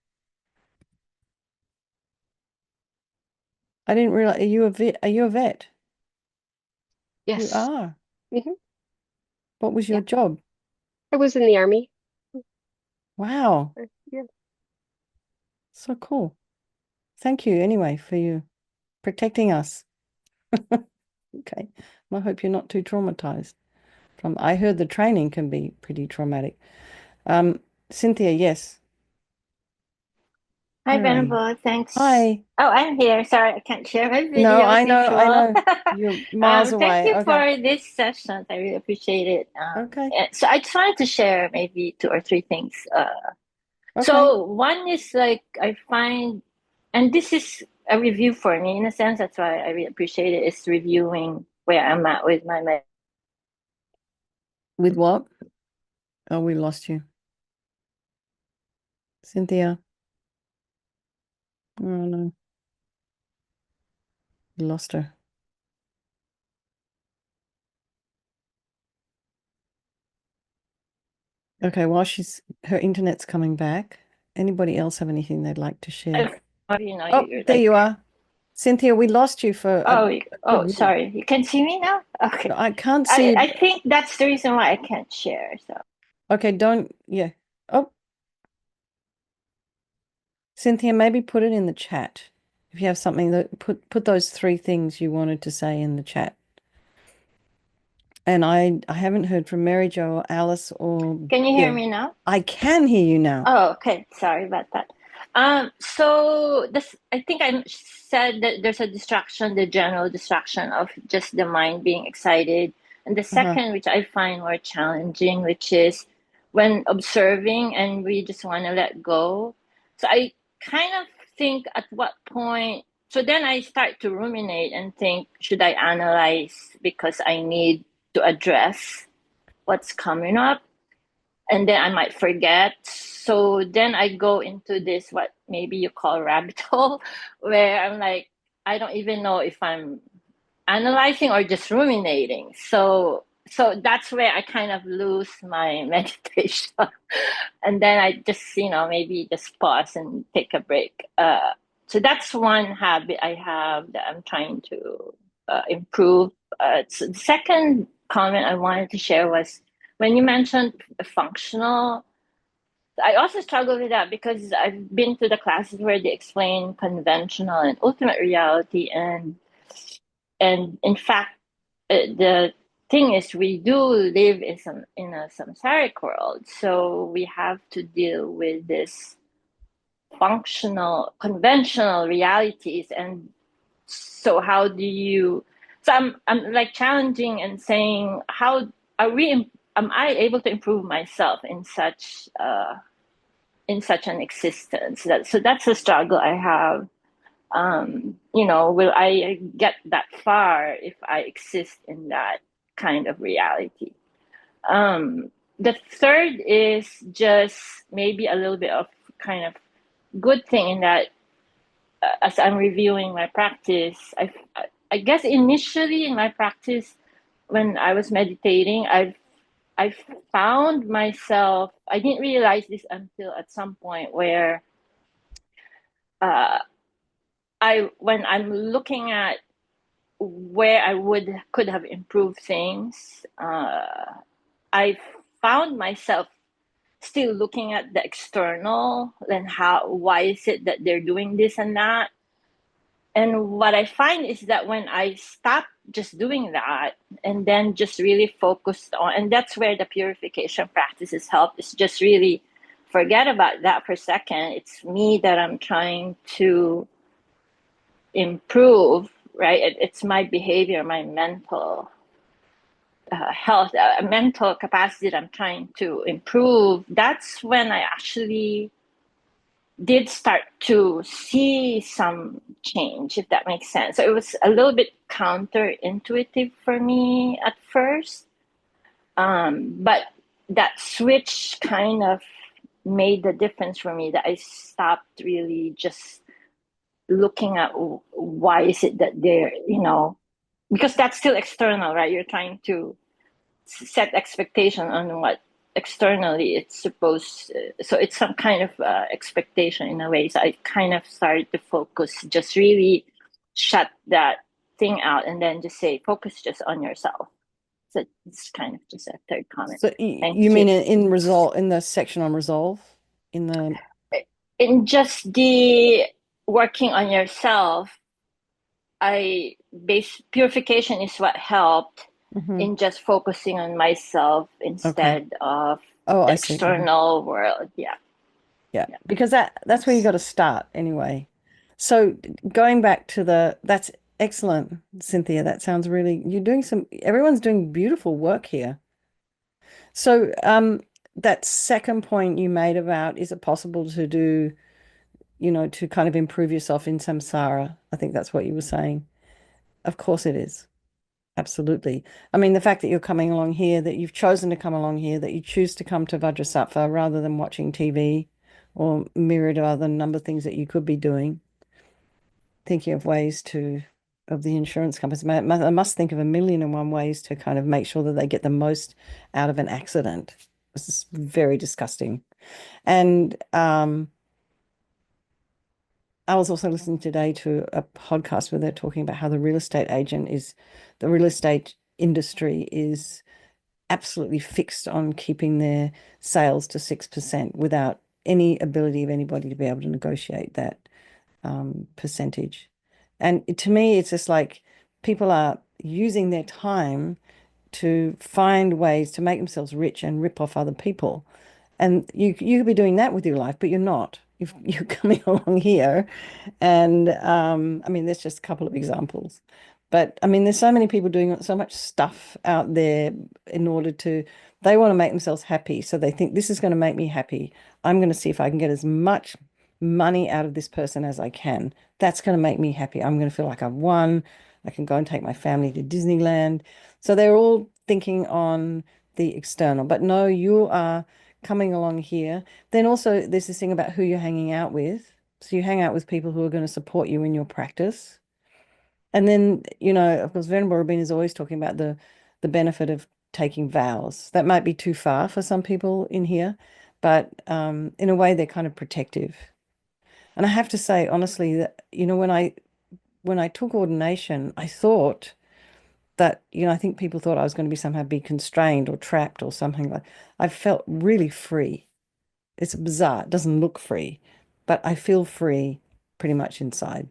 Speaker 1: I didn't realize. Are you a vet? Are you a vet? You
Speaker 2: yes,
Speaker 1: are.
Speaker 2: hmm
Speaker 1: What was your
Speaker 2: yeah,
Speaker 1: job?
Speaker 2: I was in the army.
Speaker 1: Wow,
Speaker 2: Yeah,
Speaker 1: so cool. Thank you anyway for you protecting us. Okay, I hope you're not too traumatized. I heard the training can be pretty traumatic. Um, Cynthia, yes.
Speaker 7: Hi,
Speaker 1: Where are you?
Speaker 7: Venerable. Thanks.
Speaker 1: Hi.
Speaker 7: Oh, I'm here. Sorry, I can't share my
Speaker 1: No,
Speaker 7: video as
Speaker 1: I
Speaker 7: usual.
Speaker 1: know. You're miles
Speaker 7: Thank
Speaker 1: away.
Speaker 7: you
Speaker 1: Okay.
Speaker 7: for this session. I really appreciate it.
Speaker 1: Okay.
Speaker 7: So I just wanted to share maybe two or three things.
Speaker 1: Okay.
Speaker 7: So one is like I find, and this is a review for me in a sense. That's why I really appreciate it. Is reviewing where I'm at with my.
Speaker 1: With what? Oh, we lost you. Cynthia. Oh no, we lost her. Okay, while her internet's coming back. Anybody else have anything they'd like to share? Oh,
Speaker 7: You're
Speaker 1: there you
Speaker 7: like,
Speaker 1: are. Cynthia, we lost you for a good minute.
Speaker 7: sorry. You can see me now. Okay.
Speaker 1: No, I can't see.
Speaker 7: I think that's the reason why I can't share. So.
Speaker 1: Okay, yeah. Oh, Cynthia, maybe put it in the chat. If you have something that put those three things you wanted to say in the chat. And I haven't heard from Mary Jo or Alice or
Speaker 7: Can you hear
Speaker 1: Bev.
Speaker 7: me now?
Speaker 1: I can hear you now.
Speaker 7: Oh, okay. Sorry about that. So this, I think I said that there's a distraction, the general distraction of just the mind being excited. And the second, which I find more challenging, which is when observing and we just want to let go. So I kind of think at what point, so then I start to ruminate and think, should I analyze because I need to address what's coming up? And then I might forget. So then I go into this, what maybe you call rabbit hole, where I'm like, I don't even know if I'm analyzing or just ruminating. So that's where I kind of lose my meditation. And then I just, maybe just pause and take a break. So that's one habit I have that I'm trying to improve. So the second comment I wanted to share was when you mentioned functional. I also struggle with that because I've been to the classes where they explain conventional and ultimate reality, and in fact, the thing is we do live in a samsaric world, so we have to deal with this functional conventional realities. And so how do you, so I'm like challenging and saying, how are we, am I able to improve myself in such an existence? So that's a struggle I have. Will I get that far if I exist in that kind of reality? The third is just maybe a little bit of kind of good thing in that, as I'm reviewing my practice, I guess initially in my practice, when I was meditating, I found myself, I didn't realize this until at some point where uh, when I'm looking at where I could have improved things, I found myself still looking at the external and why is it that they're doing this and that. And what I find is that when I stop just doing that and then just really focused on, and that's where the purification practices help, is just really forget about that for a second. It's me that I'm trying to improve, right? It's my behavior, my mental health, mental capacity that I'm trying to improve. That's when I actually did start to see some change, if that makes sense. So it was a little bit counterintuitive for me at first, but that switch kind of made the difference for me, that I stopped really just looking at why is it that they're, because that's still external, right? You're trying to set expectation on what externally it's supposed, so it's some kind of expectation in a way. So I kind of started to focus, just really shut that thing out and then just say focus just on yourself. So it's kind of just a third comment.
Speaker 1: So
Speaker 7: Thank
Speaker 1: you mean
Speaker 7: you.
Speaker 1: in resolve, in the section on resolve, in the
Speaker 7: In just the working on yourself, I base purification is what helped
Speaker 1: Mhm.
Speaker 7: in just focusing on myself
Speaker 1: Okay.
Speaker 7: instead of
Speaker 1: Oh,
Speaker 7: the
Speaker 1: I see.
Speaker 7: external world. Yeah.
Speaker 1: Yeah,
Speaker 7: Yeah.
Speaker 1: because that's where you got to start anyway. So going back to that's excellent, Cynthia. That sounds really, everyone's doing beautiful work here. So that second point you made about, is it possible to do, to kind of improve yourself in samsara? I think that's what you were saying. Of course it is. Absolutely. I mean, the fact that you're coming along here, that you've chosen to come along here, that you choose to come to Vajrasattva rather than watching TV or myriad of other number of things that you could be doing, thinking of ways of the insurance companies. I must think of a million and one ways to kind of make sure that they get the most out of an accident. This is very disgusting. And I was also listening today to a podcast where they're talking about how the real estate industry is absolutely fixed on keeping their sales to 6% without any ability of anybody to be able to negotiate that percentage. And to me, it's just like people are using their time to find ways to make themselves rich and rip off other people. And you could be doing that with your life, but you're not. You're coming along here, and I mean, there's just a couple of examples, but I mean, there's so many people doing so much stuff out there in order to. They want to make themselves happy, so they think this is going to make me happy. I'm going to see if I can get as much money out of this person as I can. That's going to make me happy. I'm going to feel like I've won. I can go and take my family to Disneyland. So they're all thinking on the external, but no, you are coming along here. Then also there's this thing about who you're hanging out with. So you hang out with people who are going to support you in your practice. And then, of course, Venerable Rabin is always talking about the benefit of taking vows. That might be too far for some people in here, but in a way they're kind of protective. And I have to say, honestly, that, when I took ordination, I thought that, I think people thought I was going to be somehow be constrained or trapped or something like. I felt really free. It's bizarre. It doesn't look free, but I feel free pretty much inside.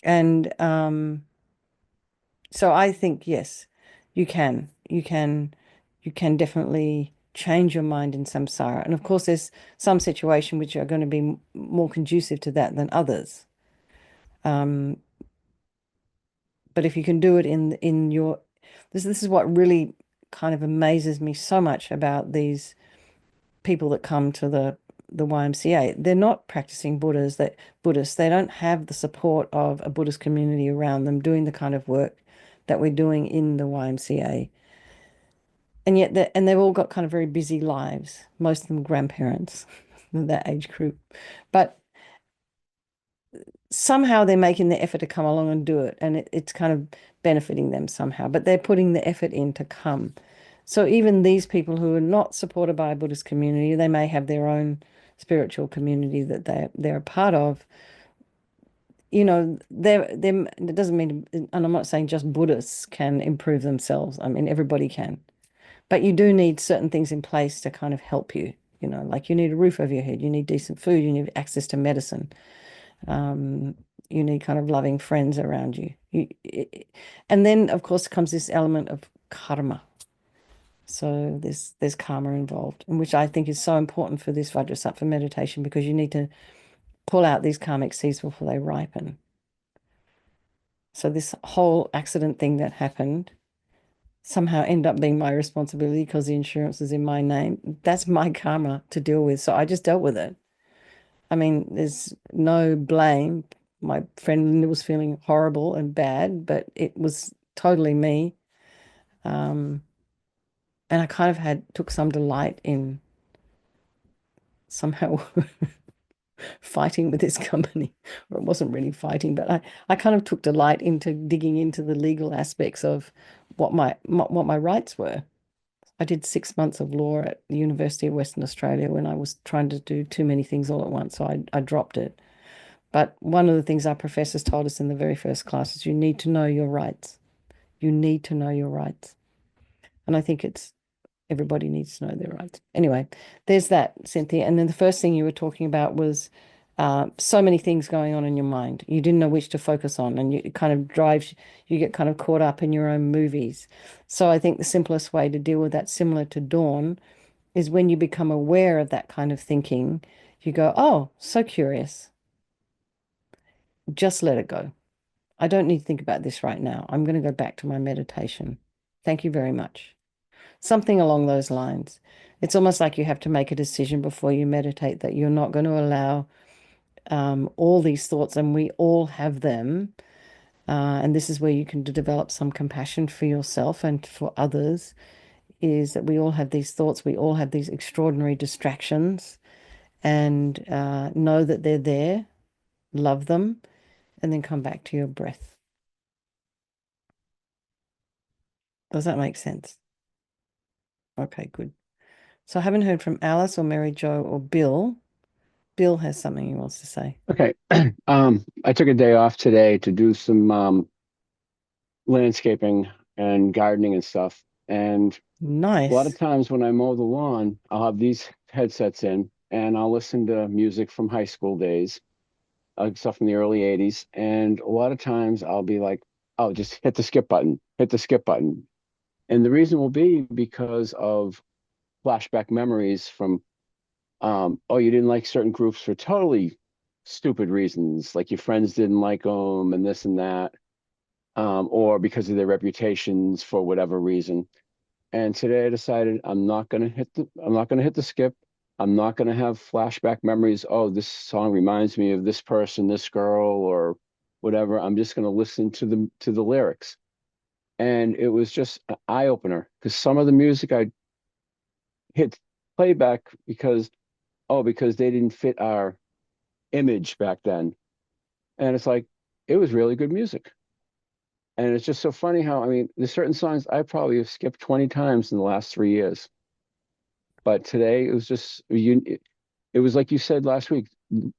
Speaker 1: And so I think, yes, you can. You can definitely change your mind in samsara. And of course, there's some situation which are going to be more conducive to that than others. But if you can do it in your this is what really kind of amazes me so much about these people that come to the YMCA. They're not practicing Buddhists. They don't have the support of a Buddhist community around them doing the kind of work that we're doing in the YMCA. And yet they've all got kind of very busy lives, most of them grandparents, that age group. But somehow they're making the effort to come along and do it, and it's kind of benefiting them somehow, but they're putting the effort in to come. So even these people who are not supported by a Buddhist community, they may have their own spiritual community that they're a part of. It doesn't mean, and I'm not saying just Buddhists can improve themselves. I mean, everybody can. But you do need certain things in place to kind of help you, like you need a roof over your head, you need decent food, you need access to medicine. You need kind of loving friends around you. And then, of course, comes this element of karma. So there's karma involved, and which I think is so important for this Vajrasattva meditation, because you need to pull out these karmic seeds before they ripen. So this whole accident thing that happened somehow ended up being my responsibility because the insurance is in my name. That's my karma to deal with. So I just dealt with it. I mean, there's no blame. My friend was feeling horrible and bad, but it was totally me. And I kind of took some delight in somehow fighting with this company. Or it wasn't really fighting, but I kind of took delight into digging into the legal aspects of what my rights were. I did 6 months of law at the University of Western Australia when I was trying to do too many things all at once, so I dropped it. But one of the things our professors told us in the very first class is you need to know your rights. You need to know your rights. And I think everybody needs to know their rights. Anyway, there's that, Cynthia. And then the first thing you were talking about was so many things going on in your mind. You didn't know which to focus on, and it kind of drives, you get kind of caught up in your own movies. So I think the simplest way to deal with that, similar to Dawn, is when you become aware of that kind of thinking, you go, oh, so curious. Just let it go. I don't need to think about this right now. I'm going to go back to my meditation. Thank you very much. Something along those lines. It's almost like you have to make a decision before you meditate that you're not going to allow all these thoughts, and we all have them. And this is where you can develop some compassion for yourself and for others, is that we all have these thoughts, we all have these extraordinary distractions, and know that they're there, love them, and then come back to your breath. Does that make sense? Okay, good. So I haven't heard from Alice or Mary Jo or Bill. Bill has something he wants to say.
Speaker 8: Okay. I took a day off today to do some landscaping and gardening and stuff. And a lot of
Speaker 1: Nice.
Speaker 8: times when I mow the lawn, I'll have these headsets in and I'll listen to music from high school days, stuff from the early 80s. And a lot of times I'll be like, oh, just hit the skip button, hit the skip button. And the reason will be because of flashback memories from, oh, you didn't like certain groups for totally stupid reasons, like your friends didn't like them and this and that, or because of their reputations for whatever reason. And today I decided I'm not gonna hit the skip. I'm not gonna have flashback memories. Oh, this song reminds me of this person, this girl, or whatever. I'm just gonna listen to the lyrics. And it was just an eye opener because some of the music I hit playback because, oh, because they didn't fit our image back then. And it's like it was really good music. And it's just so funny how, I mean, there's certain songs I probably have skipped 20 times in the last 3 years. But today it was just it was like you said last week,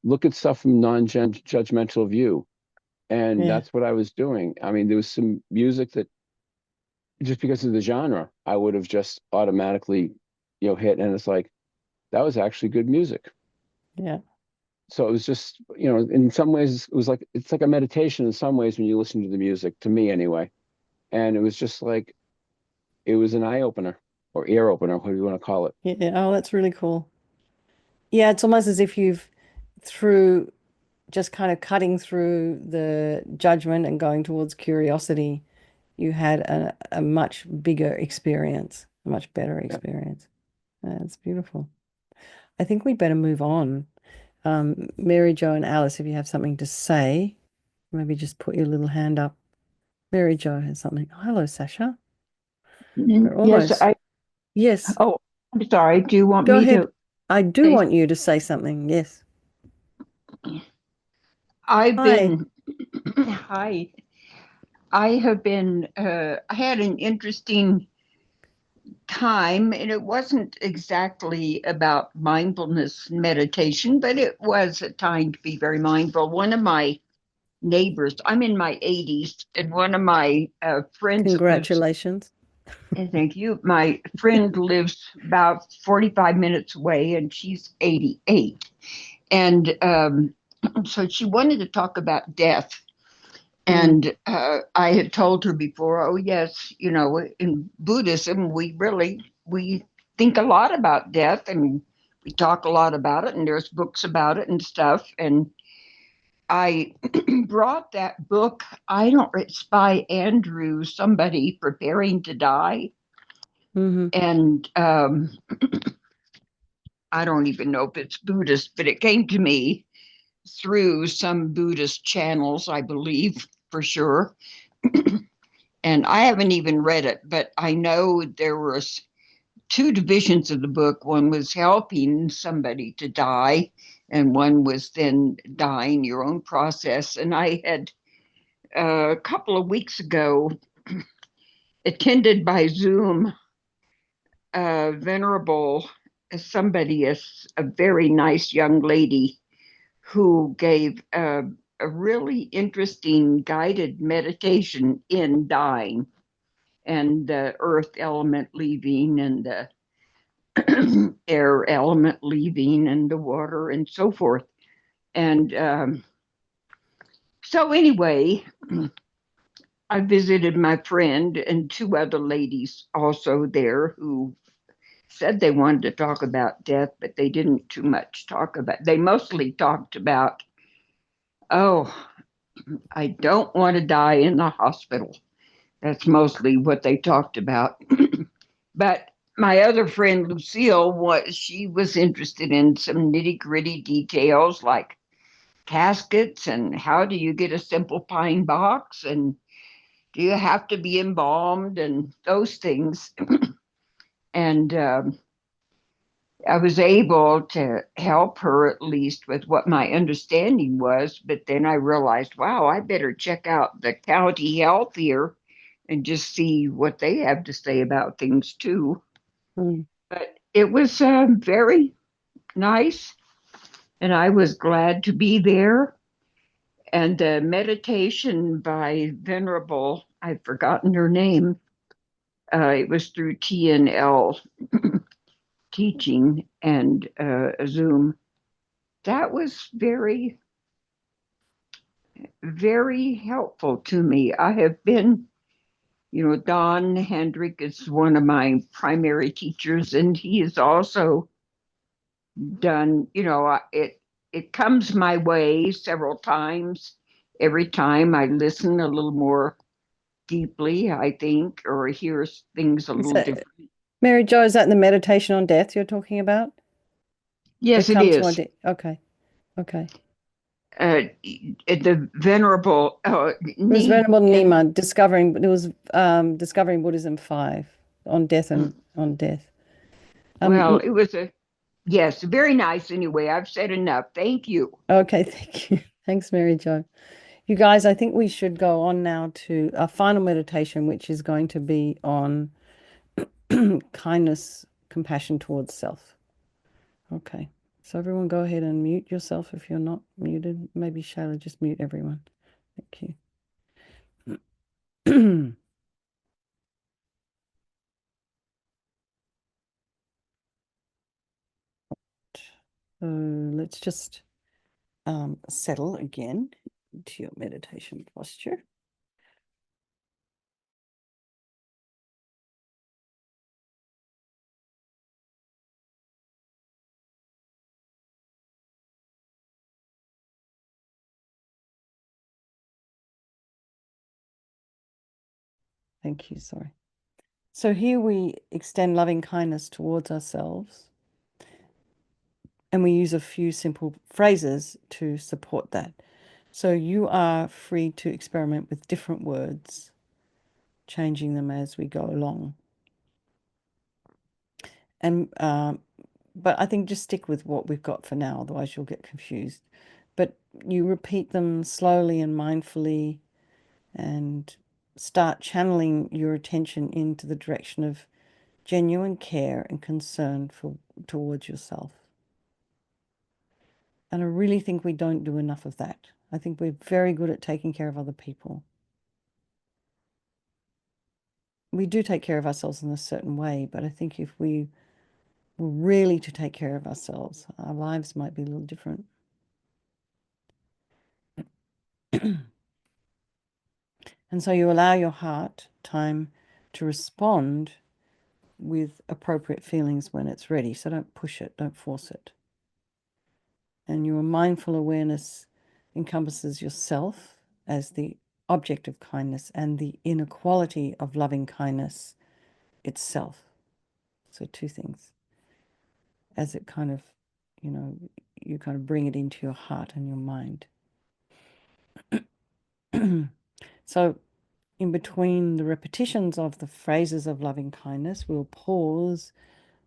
Speaker 8: look at stuff from non-judgmental view. And
Speaker 1: Yeah.
Speaker 8: that's what I was doing. I mean, there was some music that just because of the genre, I would have just automatically, hit. And it's like, that was actually good music.
Speaker 1: Yeah.
Speaker 8: So it was just, in some ways, it's like a meditation in some ways when you listen to the music, to me anyway. And it was just like, it was an eye opener or ear opener, whatever you want to call it.
Speaker 1: Yeah. Oh, that's really cool. Yeah, it's almost as if you've through just kind of cutting through the judgment and going towards curiosity, you had a much bigger experience, a much better experience. That's beautiful. I think we better move on. Mary Jo and Alice, if you have something to say, maybe just put your little hand up. Mary Jo has something. Oh, hello, Sasha. We're
Speaker 9: Yes,
Speaker 1: almost. Yes,
Speaker 9: oh, I'm sorry. Do you want
Speaker 1: go
Speaker 9: me
Speaker 1: ahead.
Speaker 9: to
Speaker 1: I do
Speaker 9: say?
Speaker 1: want you to say something. Yes.
Speaker 9: I've
Speaker 1: Hi.
Speaker 9: been, hi. I had an interesting time, and it wasn't exactly about mindfulness meditation, but it was a time to be very mindful. One of my neighbors, I'm in my 80s, and one of my friends that lives,
Speaker 1: Congratulations.
Speaker 9: and thank you, my friend lives about 45 minutes away, and she's 88. And so she wanted to talk about death.
Speaker 1: Mm,
Speaker 9: And I had told her before, oh yes, in Buddhism, we think a lot about death, and we talk a lot about it, and there's books about it and stuff. And I brought that book. I don't. It's by Andrew, somebody preparing to die,
Speaker 1: hmm
Speaker 9: and I don't even know if it's Buddhist, but it came to me through some Buddhist channels, I believe, for sure. And I haven't even read it, but I know there was two divisions of the book. One was helping somebody to die, and one was then dying your own process. And I had a couple of weeks ago attended by Zoom venerable somebody, a very nice young lady who gave a really interesting guided meditation in dying and the earth element leaving and the air element leaving and the water and so forth. And so, anyway, I visited my friend and two other ladies also there who said they wanted to talk about death, but they didn't too much talk about. They mostly talked about, oh, I don't want to die in the hospital. That's mostly what they talked about. But my other friend Lucille she was interested in some nitty gritty details like caskets and how do you get a simple pine box and do you have to be embalmed and those things. And I was able to help her at least with what my understanding was, but then I realized, wow, I better check out the county health here and just see what they have to say about things too.
Speaker 1: mm,
Speaker 9: But it was very nice, and I was glad to be there. And the meditation by Venerable, I've forgotten her name. It was through TNL teaching and Zoom. That was very, very helpful to me. I have been Don Hendrick is one of my primary teachers, and he has also done, it comes my way several times. Every time I listen a little more deeply, I think, or hear things a little different.
Speaker 1: Mary Jo, is that the meditation on death you're talking about?
Speaker 9: Yes, it is.
Speaker 1: Okay. Okay.
Speaker 9: The venerable
Speaker 1: It was Venerable Nima discovering Buddhism 5 on death and on death.
Speaker 9: Well, it was yes, very nice anyway. I've said enough. Thank you.
Speaker 1: Okay, thank you. Thanks, Mary Jo. You guys, I think we should go on now to our final meditation, which is going to be on kindness, compassion towards self. Okay. So everyone go ahead and mute yourself if you're not muted. Maybe Shayla, just mute everyone. Thank you. So let's just settle again into your meditation posture. Thank you, sorry. So here we extend loving kindness towards ourselves, and we use a few simple phrases to support that. So you are free to experiment with different words, changing them as we go along. And but I think just stick with what we've got for now, otherwise you'll get confused. But you repeat them slowly and mindfully, and start channeling your attention into the direction of genuine care and concern towards yourself. And I really think we don't do enough of that. I think we're very good at taking care of other people. We do take care of ourselves in a certain way, but I think if we were really to take care of ourselves, our lives might be a little different. And so you allow your heart time to respond with appropriate feelings when it's ready. So don't push it, don't force it. And your mindful awareness encompasses yourself as the object of kindness and the inner quality of loving kindness itself. So two things. As it kind of, you kind of bring it into your heart and your mind. So in between the repetitions of the phrases of loving kindness, we'll pause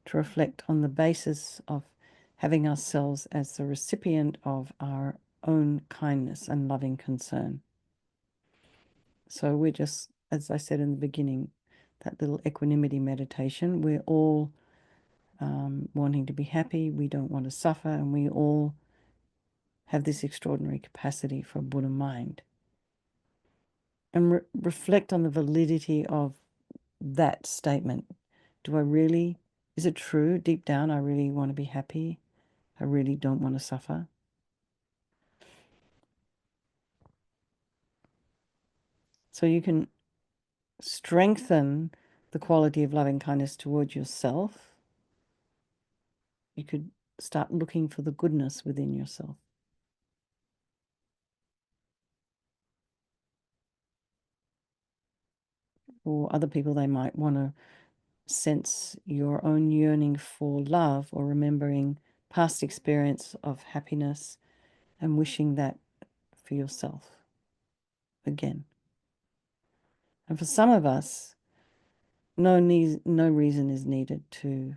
Speaker 1: to reflect on the basis of having ourselves as the recipient of our own kindness and loving concern. So we're just, as I said in the beginning, that little equanimity meditation, we're all wanting to be happy, we don't want to suffer, and we all have this extraordinary capacity for a Buddha mind. And reflect on the validity of that statement. Is it true deep down, I really want to be happy? I really don't want to suffer? So you can strengthen the quality of loving kindness towards yourself. You could start looking for the goodness within yourself. For other people, they might want to sense your own yearning for love or remembering past experience of happiness and wishing that for yourself again. And for some of us, no reason is needed to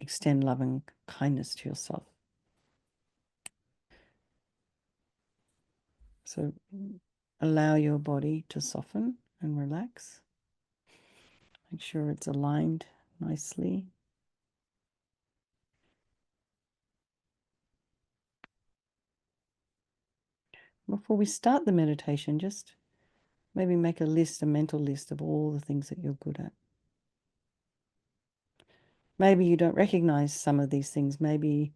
Speaker 1: extend loving kindness to yourself. So allow your body to soften and relax. Make sure it's aligned nicely. Before we start the meditation, just maybe make a mental list of all the things that you're good at. Maybe you don't recognize some of these things. Maybe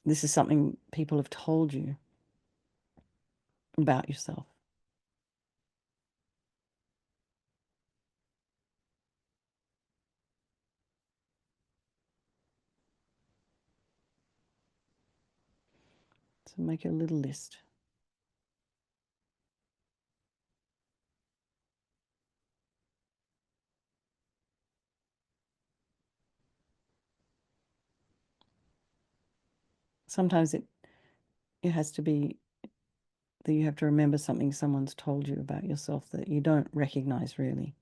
Speaker 1: this is something people have told you about yourself. So make a little list. Sometimes it has to be that you have to remember something someone's told you about yourself that you don't recognize really.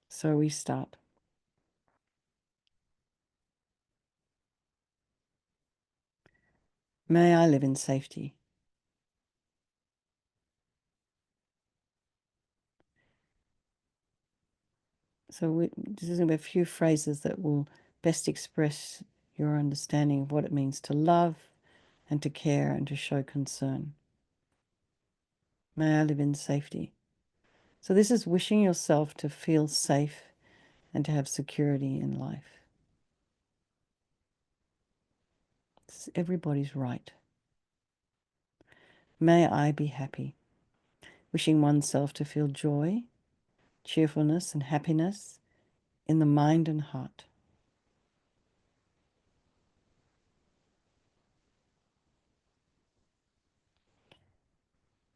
Speaker 1: So we start. May I live in safety. So this is going to be a few phrases that will best express your understanding of what it means to love and to care and to show concern. May I live in safety. So this is wishing yourself to feel safe and to have security in life. This is everybody's right. May I be happy. Wishing oneself to feel joy, cheerfulness and happiness in the mind and heart.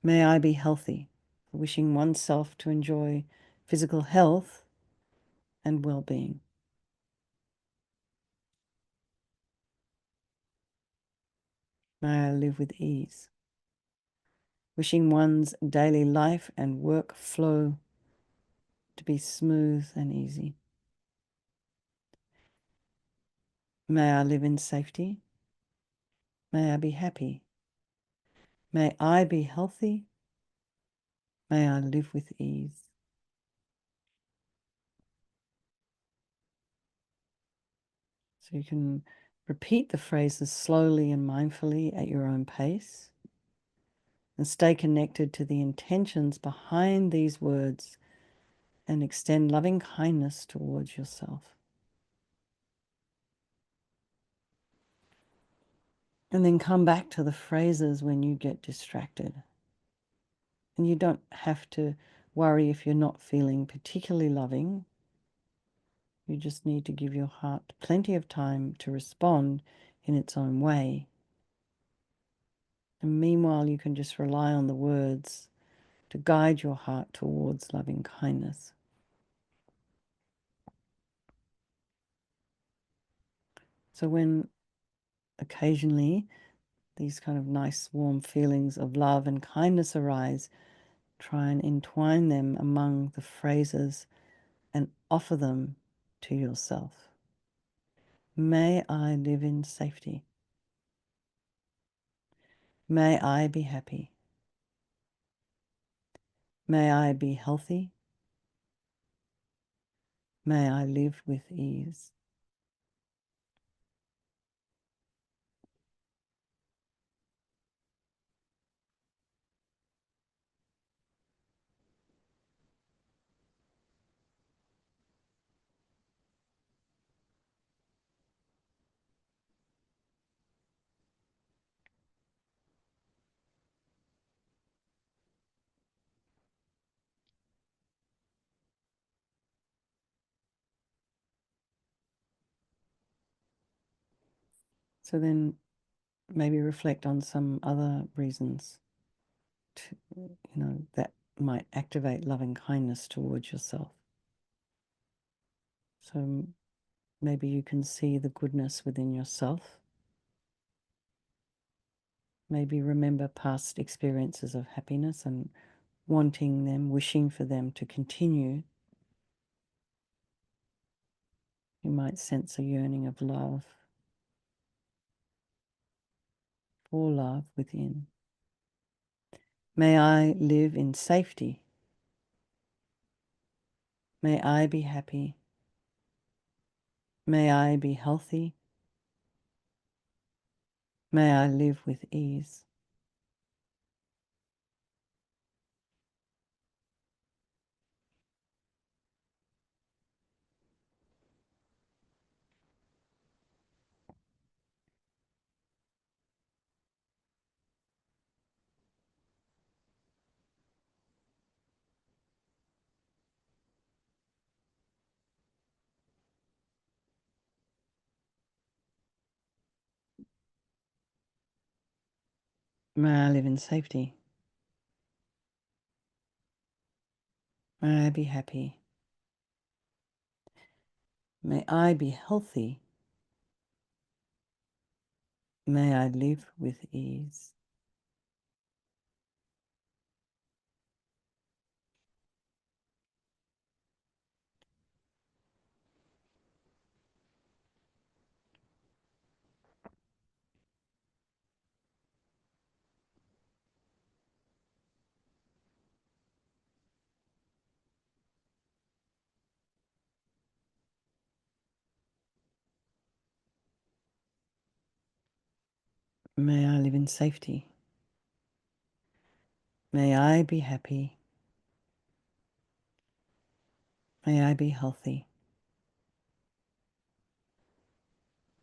Speaker 1: May I be healthy. Wishing oneself to enjoy physical health and well-being. May I live with ease. Wishing one's daily life and work flow to be smooth and easy. May I live in safety. May I be happy. May I be healthy. May I live with ease. So you can repeat the phrases slowly and mindfully at your own pace and stay connected to the intentions behind these words and extend loving kindness towards yourself. And then come back to the phrases when you get distracted. And you don't have to worry if you're not feeling particularly loving. You just need to give your heart plenty of time to respond in its own way. And meanwhile, you can just rely on the words to guide your heart towards loving kindness. So when occasionally these kind of nice warm feelings of love and kindness arise, try and entwine them among the phrases and offer them to yourself. May I live in safety. May I be happy. May I be healthy. May I live with ease. So then maybe reflect on some other reasons that might activate loving kindness towards yourself. So maybe you can see the goodness within yourself. Maybe remember past experiences of happiness and wanting them, wishing for them to continue. You might sense a yearning of love, for love within. May I live in safety. May I be happy. May I be healthy. May I live with ease. May I live in safety. May I be happy. May I be healthy. May I live with ease. May I live in safety. May I be happy. May I be healthy.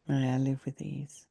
Speaker 1: May I live with ease.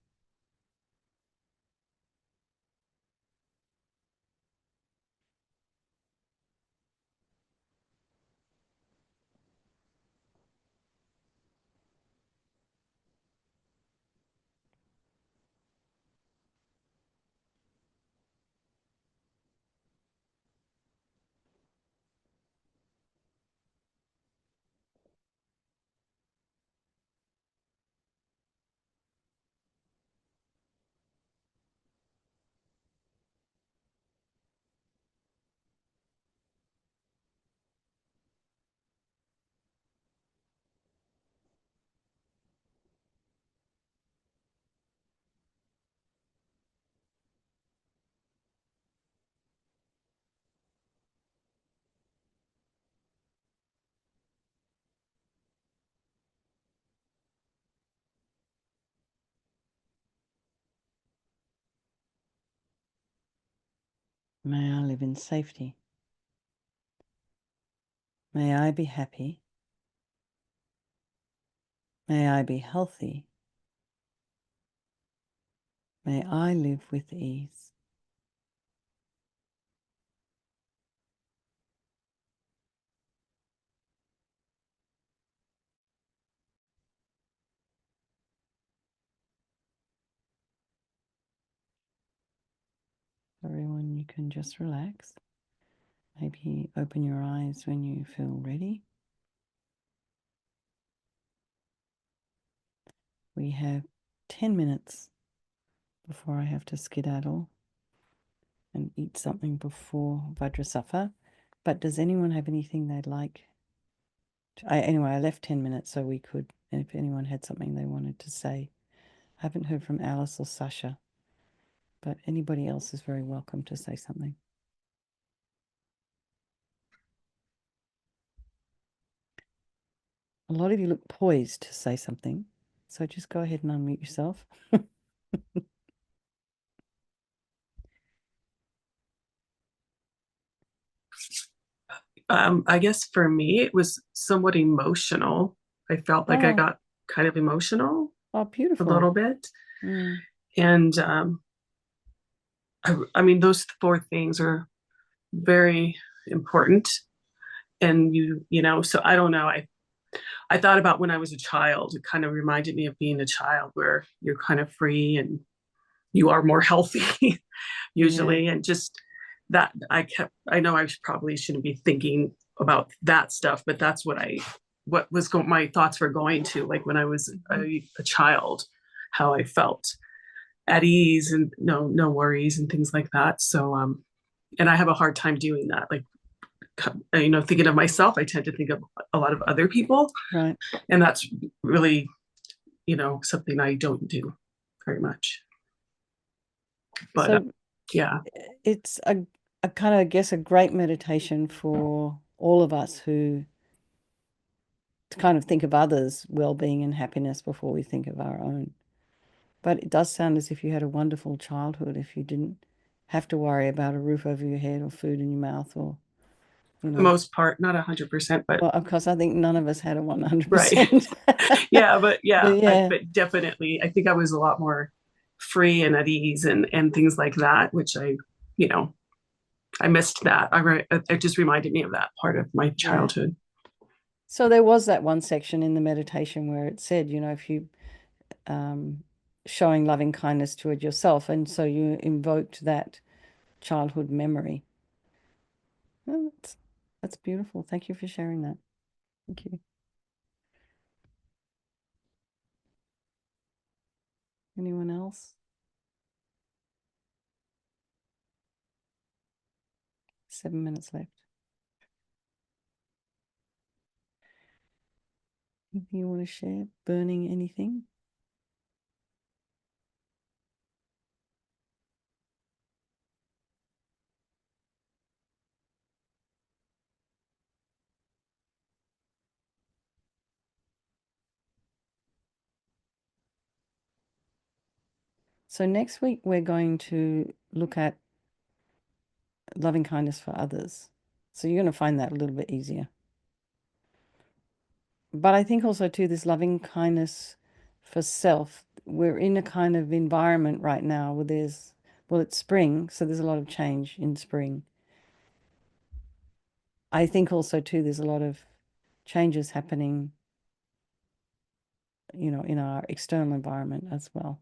Speaker 1: May I live in safety. May I be happy. May I be healthy. May I live with ease. Everyone, you can just relax. Maybe open your eyes when you feel ready. We have 10 minutes before I have to skedaddle and eat something before Vajrasattva. But does anyone have anything they'd like? Anyway, I left 10 minutes so we could, and if anyone had something they wanted to say. I haven't heard from Alice or Sasha, but anybody else is very welcome to say something. A lot of you look poised to say something, so just go ahead and unmute yourself.
Speaker 5: I guess for me, it was somewhat emotional. I felt like I got kind of emotional
Speaker 1: Oh, beautiful.
Speaker 5: a little bit.
Speaker 1: Mm.
Speaker 5: And I mean, those four things are very important. And you know, so I don't know. I thought about when I was a child. It kind of reminded me of being a child where you're kind of free and you are more healthy usually. And just that I know I probably shouldn't be thinking about that stuff, but that's what my thoughts were going to, like when I was a child, how I felt at ease and no worries and things like that. So and I have a hard time doing that. Like, you know, thinking of myself, I tend to think of a lot of other people.
Speaker 1: Right.
Speaker 5: And that's really, you know, something I don't do very much. But
Speaker 1: So
Speaker 5: yeah,
Speaker 1: it's a kind of, I guess, a great meditation for all of us who to kind of think of others' well-being and happiness before we think of our own. But it does sound as if you had a wonderful childhood, if you didn't have to worry about a roof over your head or food in your mouth, or, you
Speaker 5: for the
Speaker 1: know.
Speaker 5: most part, not 100%, but
Speaker 1: Well, of course, I think none of us had a 100%.
Speaker 5: right. Yeah, but
Speaker 1: yeah.
Speaker 5: but definitely, I think I was a lot more free and at ease and things like that, which you know, I missed that. It just reminded me of that part of my childhood.
Speaker 1: So there was that one section in the meditation where it said, you know, if you showing loving kindness toward yourself. And so you invoked that childhood memory. Oh, that's beautiful. Thank you for sharing that. Thank you. Anyone else? 7 minutes left. Anything you want to share? Burning anything? So next week we're going to look at loving kindness for others. So you're going to find that a little bit easier. But I think also too, this loving kindness for self, we're in a kind of environment right now where it's spring, so there's a lot of change in spring. I think also too, there's a lot of changes happening, in our external environment as well.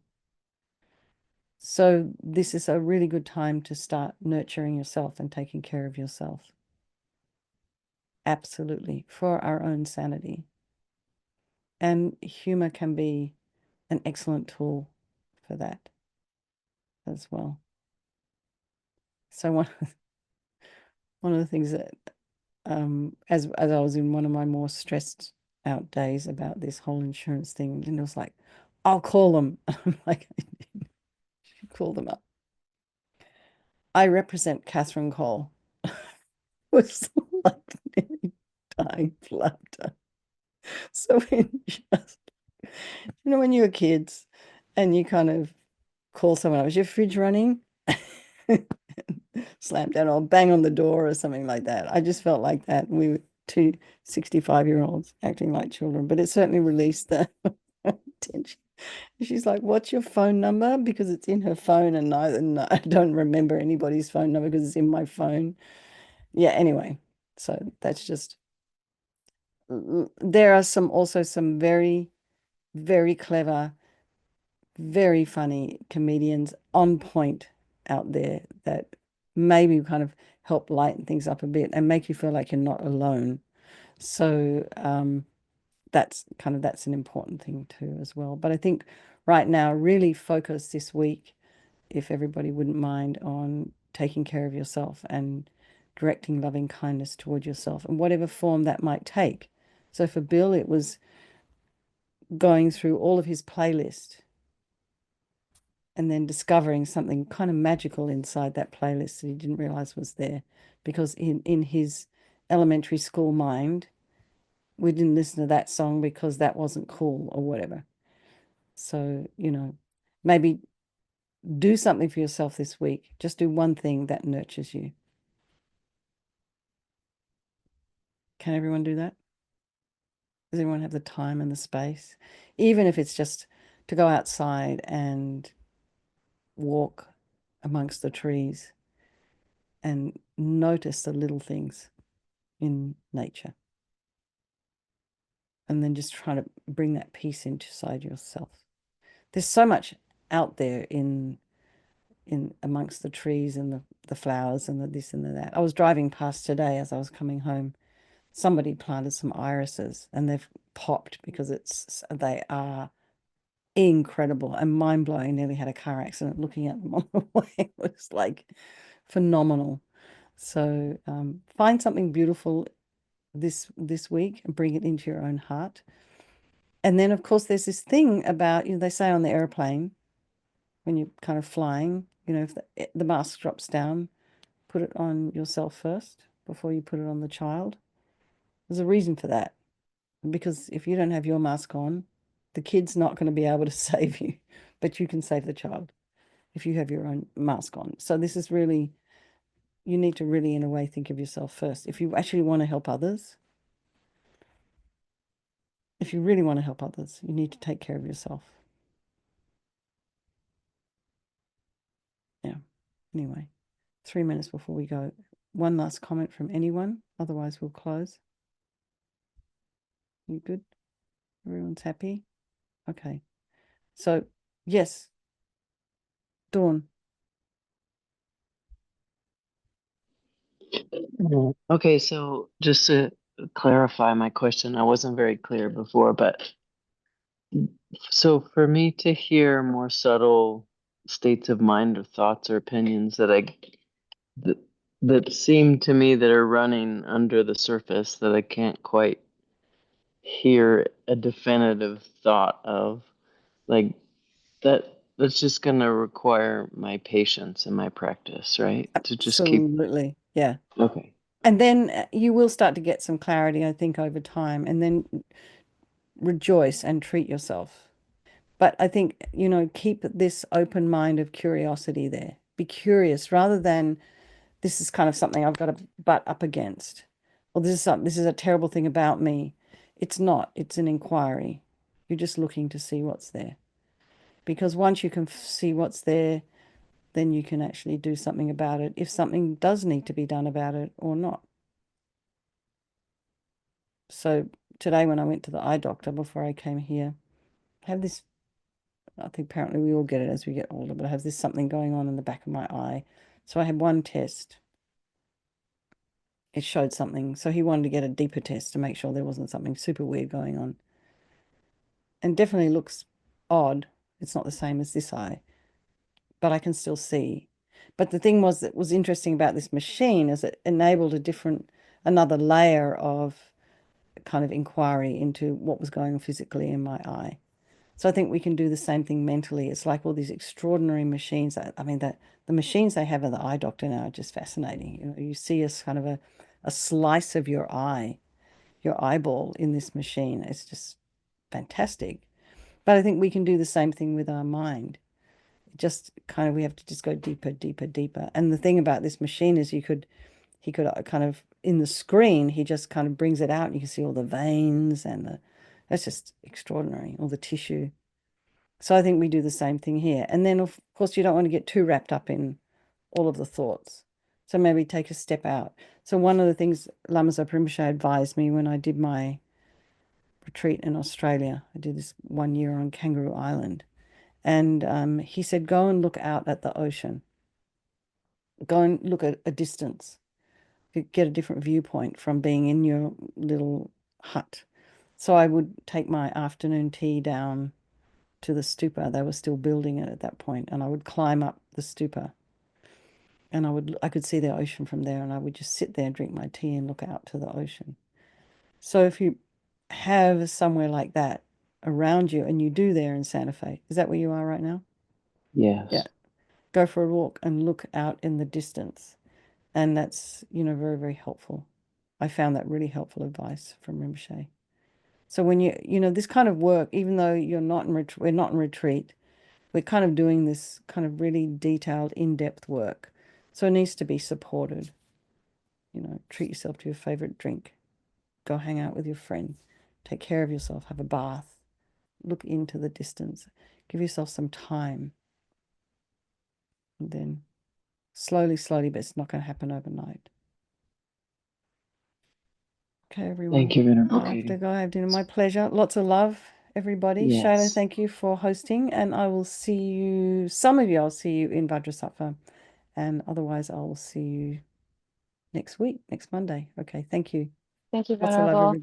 Speaker 1: So this is a really good time to start nurturing yourself and taking care of yourself. Absolutely, for our own sanity. And humor can be an excellent tool for that as well. So one of the things that, as I was in one of my more stressed out days about this whole insurance thing, and it was like, I'll call them. I'm like, I should call them up. I represent Catherine Cole. Was like nearly dying of laughter. So when you were kids and you kind of call someone up, is your fridge running? Slam down or bang on the door or something like that. I just felt like that. We were two 65-year-olds acting like children, but it certainly released the tension. She's like, what's your phone number? Because it's in her phone and I don't remember anybody's phone number because it's in my phone. Yeah, anyway, so that's just, there are also some very, very clever, very funny comedians on point out there that maybe kind of help lighten things up a bit and make you feel like you're not alone. So that's an important thing too as well. But I think right now, really focus this week, if everybody wouldn't mind, on taking care of yourself and directing loving kindness toward yourself in whatever form that might take. So for Bill, it was going through all of his playlist and then discovering something kind of magical inside that playlist that he didn't realize was there, because in his elementary school mind, we didn't listen to that song because that wasn't cool or whatever. So, maybe do something for yourself this week. Just do one thing that nurtures you. Can everyone do that? Does everyone have the time and the space? Even if it's just to go outside and walk amongst the trees and notice the little things in nature. And then just try to bring that peace inside yourself. There's so much out there in amongst the trees and the flowers and the this and the that. I was driving past today as I was coming home. Somebody planted some irises and they've popped because they are incredible and mind-blowing. Nearly had a car accident looking at them on the way. It was like phenomenal. So find something beautiful this week and bring it into your own heart. And then, of course, there's this thing about, they say on the airplane, when you're kind of flying, if the mask drops down, put it on yourself first before you put it on the child. There's a reason for that. Because if you don't have your mask on, the kid's not going to be able to save you, but you can save the child if you have your own mask on. So this is really, you need to really, in a way, think of yourself first. If you actually want to help others, if you really want to help others, you need to take care of yourself. Yeah. Anyway, 3 minutes before we go. One last comment from anyone, otherwise we'll close. You good? Everyone's happy? Okay. So Yes, Dawn.
Speaker 6: Okay, so just to clarify my question, I wasn't very clear before, but so for me to hear more subtle states of mind or thoughts or opinions that, that seem to me that are running under the surface that I can't quite hear a definitive thought of, like that's just going to require my patience and my practice, right? To just keep.
Speaker 1: Absolutely. Yeah.
Speaker 6: Okay.
Speaker 1: And then you will start to get some clarity, I think, over time, and then rejoice and treat yourself. But I think, keep this open mind of curiosity there. Be curious rather than this is kind of something I've got to butt up against. Or this is a terrible thing about me. It's not. It's an inquiry. You're just looking to see what's there. Because once you can see what's there, then you can actually do something about it if something does need to be done about it or not. So today when I went to the eye doctor before I came here, I have this, I think apparently we all get it as we get older, but I have this something going on in the back of my eye. So I had one test. It showed something. So he wanted to get a deeper test to make sure there wasn't something super weird going on. And definitely looks odd. It's not the same as this eye, but I can still see. But the thing was that was interesting about this machine is it enabled another layer of kind of inquiry into what was going on physically in my eye. So I think we can do the same thing mentally. It's like all these extraordinary machines. I mean, the machines they have at the eye doctor now are just fascinating. You see kind of a slice of your eye, your eyeball in this machine. It's just fantastic. But I think we can do the same thing with our mind. Just kind of we have to just go deeper, deeper, deeper. And the thing about this machine is he could kind of in the screen, he just kind of brings it out and you can see all the veins that's just extraordinary, all the tissue. So I think we do the same thing here. And then, of course, you don't want to get too wrapped up in all of the thoughts. So maybe take a step out. So one of the things Lama Zopa Rinpoche advised me when I did my retreat in Australia, I did this 1 year on Kangaroo Island. And he said, go and look out at the ocean. Go and look at a distance. Get a different viewpoint from being in your little hut. So I would take my afternoon tea down to the stupa. They were still building it at that point, and I would climb up the stupa, and I could see the ocean from there, and I would just sit there and drink my tea and look out to the ocean. So if you have somewhere like that around you, and you do there in Santa Fe, is that where you are right now?
Speaker 6: Yes.
Speaker 1: Yeah. Go for a walk and look out in the distance, and that's very, very helpful. I found that really helpful advice from Rinpoche. So when this kind of work, even though we're not in retreat, we're kind of doing this kind of really detailed, in-depth work. So it needs to be supported. Treat yourself to your favorite drink. Go hang out with your friend. Take care of yourself. Have a bath. Look into the distance. Give yourself some time. And then slowly, slowly, but it's not going to happen overnight. Okay, everyone.
Speaker 6: Thank you, Venerable
Speaker 1: I have
Speaker 6: Katy.
Speaker 1: to go. I have dinner. My pleasure. Lots of love, everybody.
Speaker 6: Yes.
Speaker 1: Shayla, thank you for hosting. And I will see you, some of you, I'll see you in Vajrasattva. And otherwise, I will see you next week, next Monday. Okay, thank you.
Speaker 7: Thank you,
Speaker 1: Lots of love,
Speaker 7: Venerable.
Speaker 1: everybody.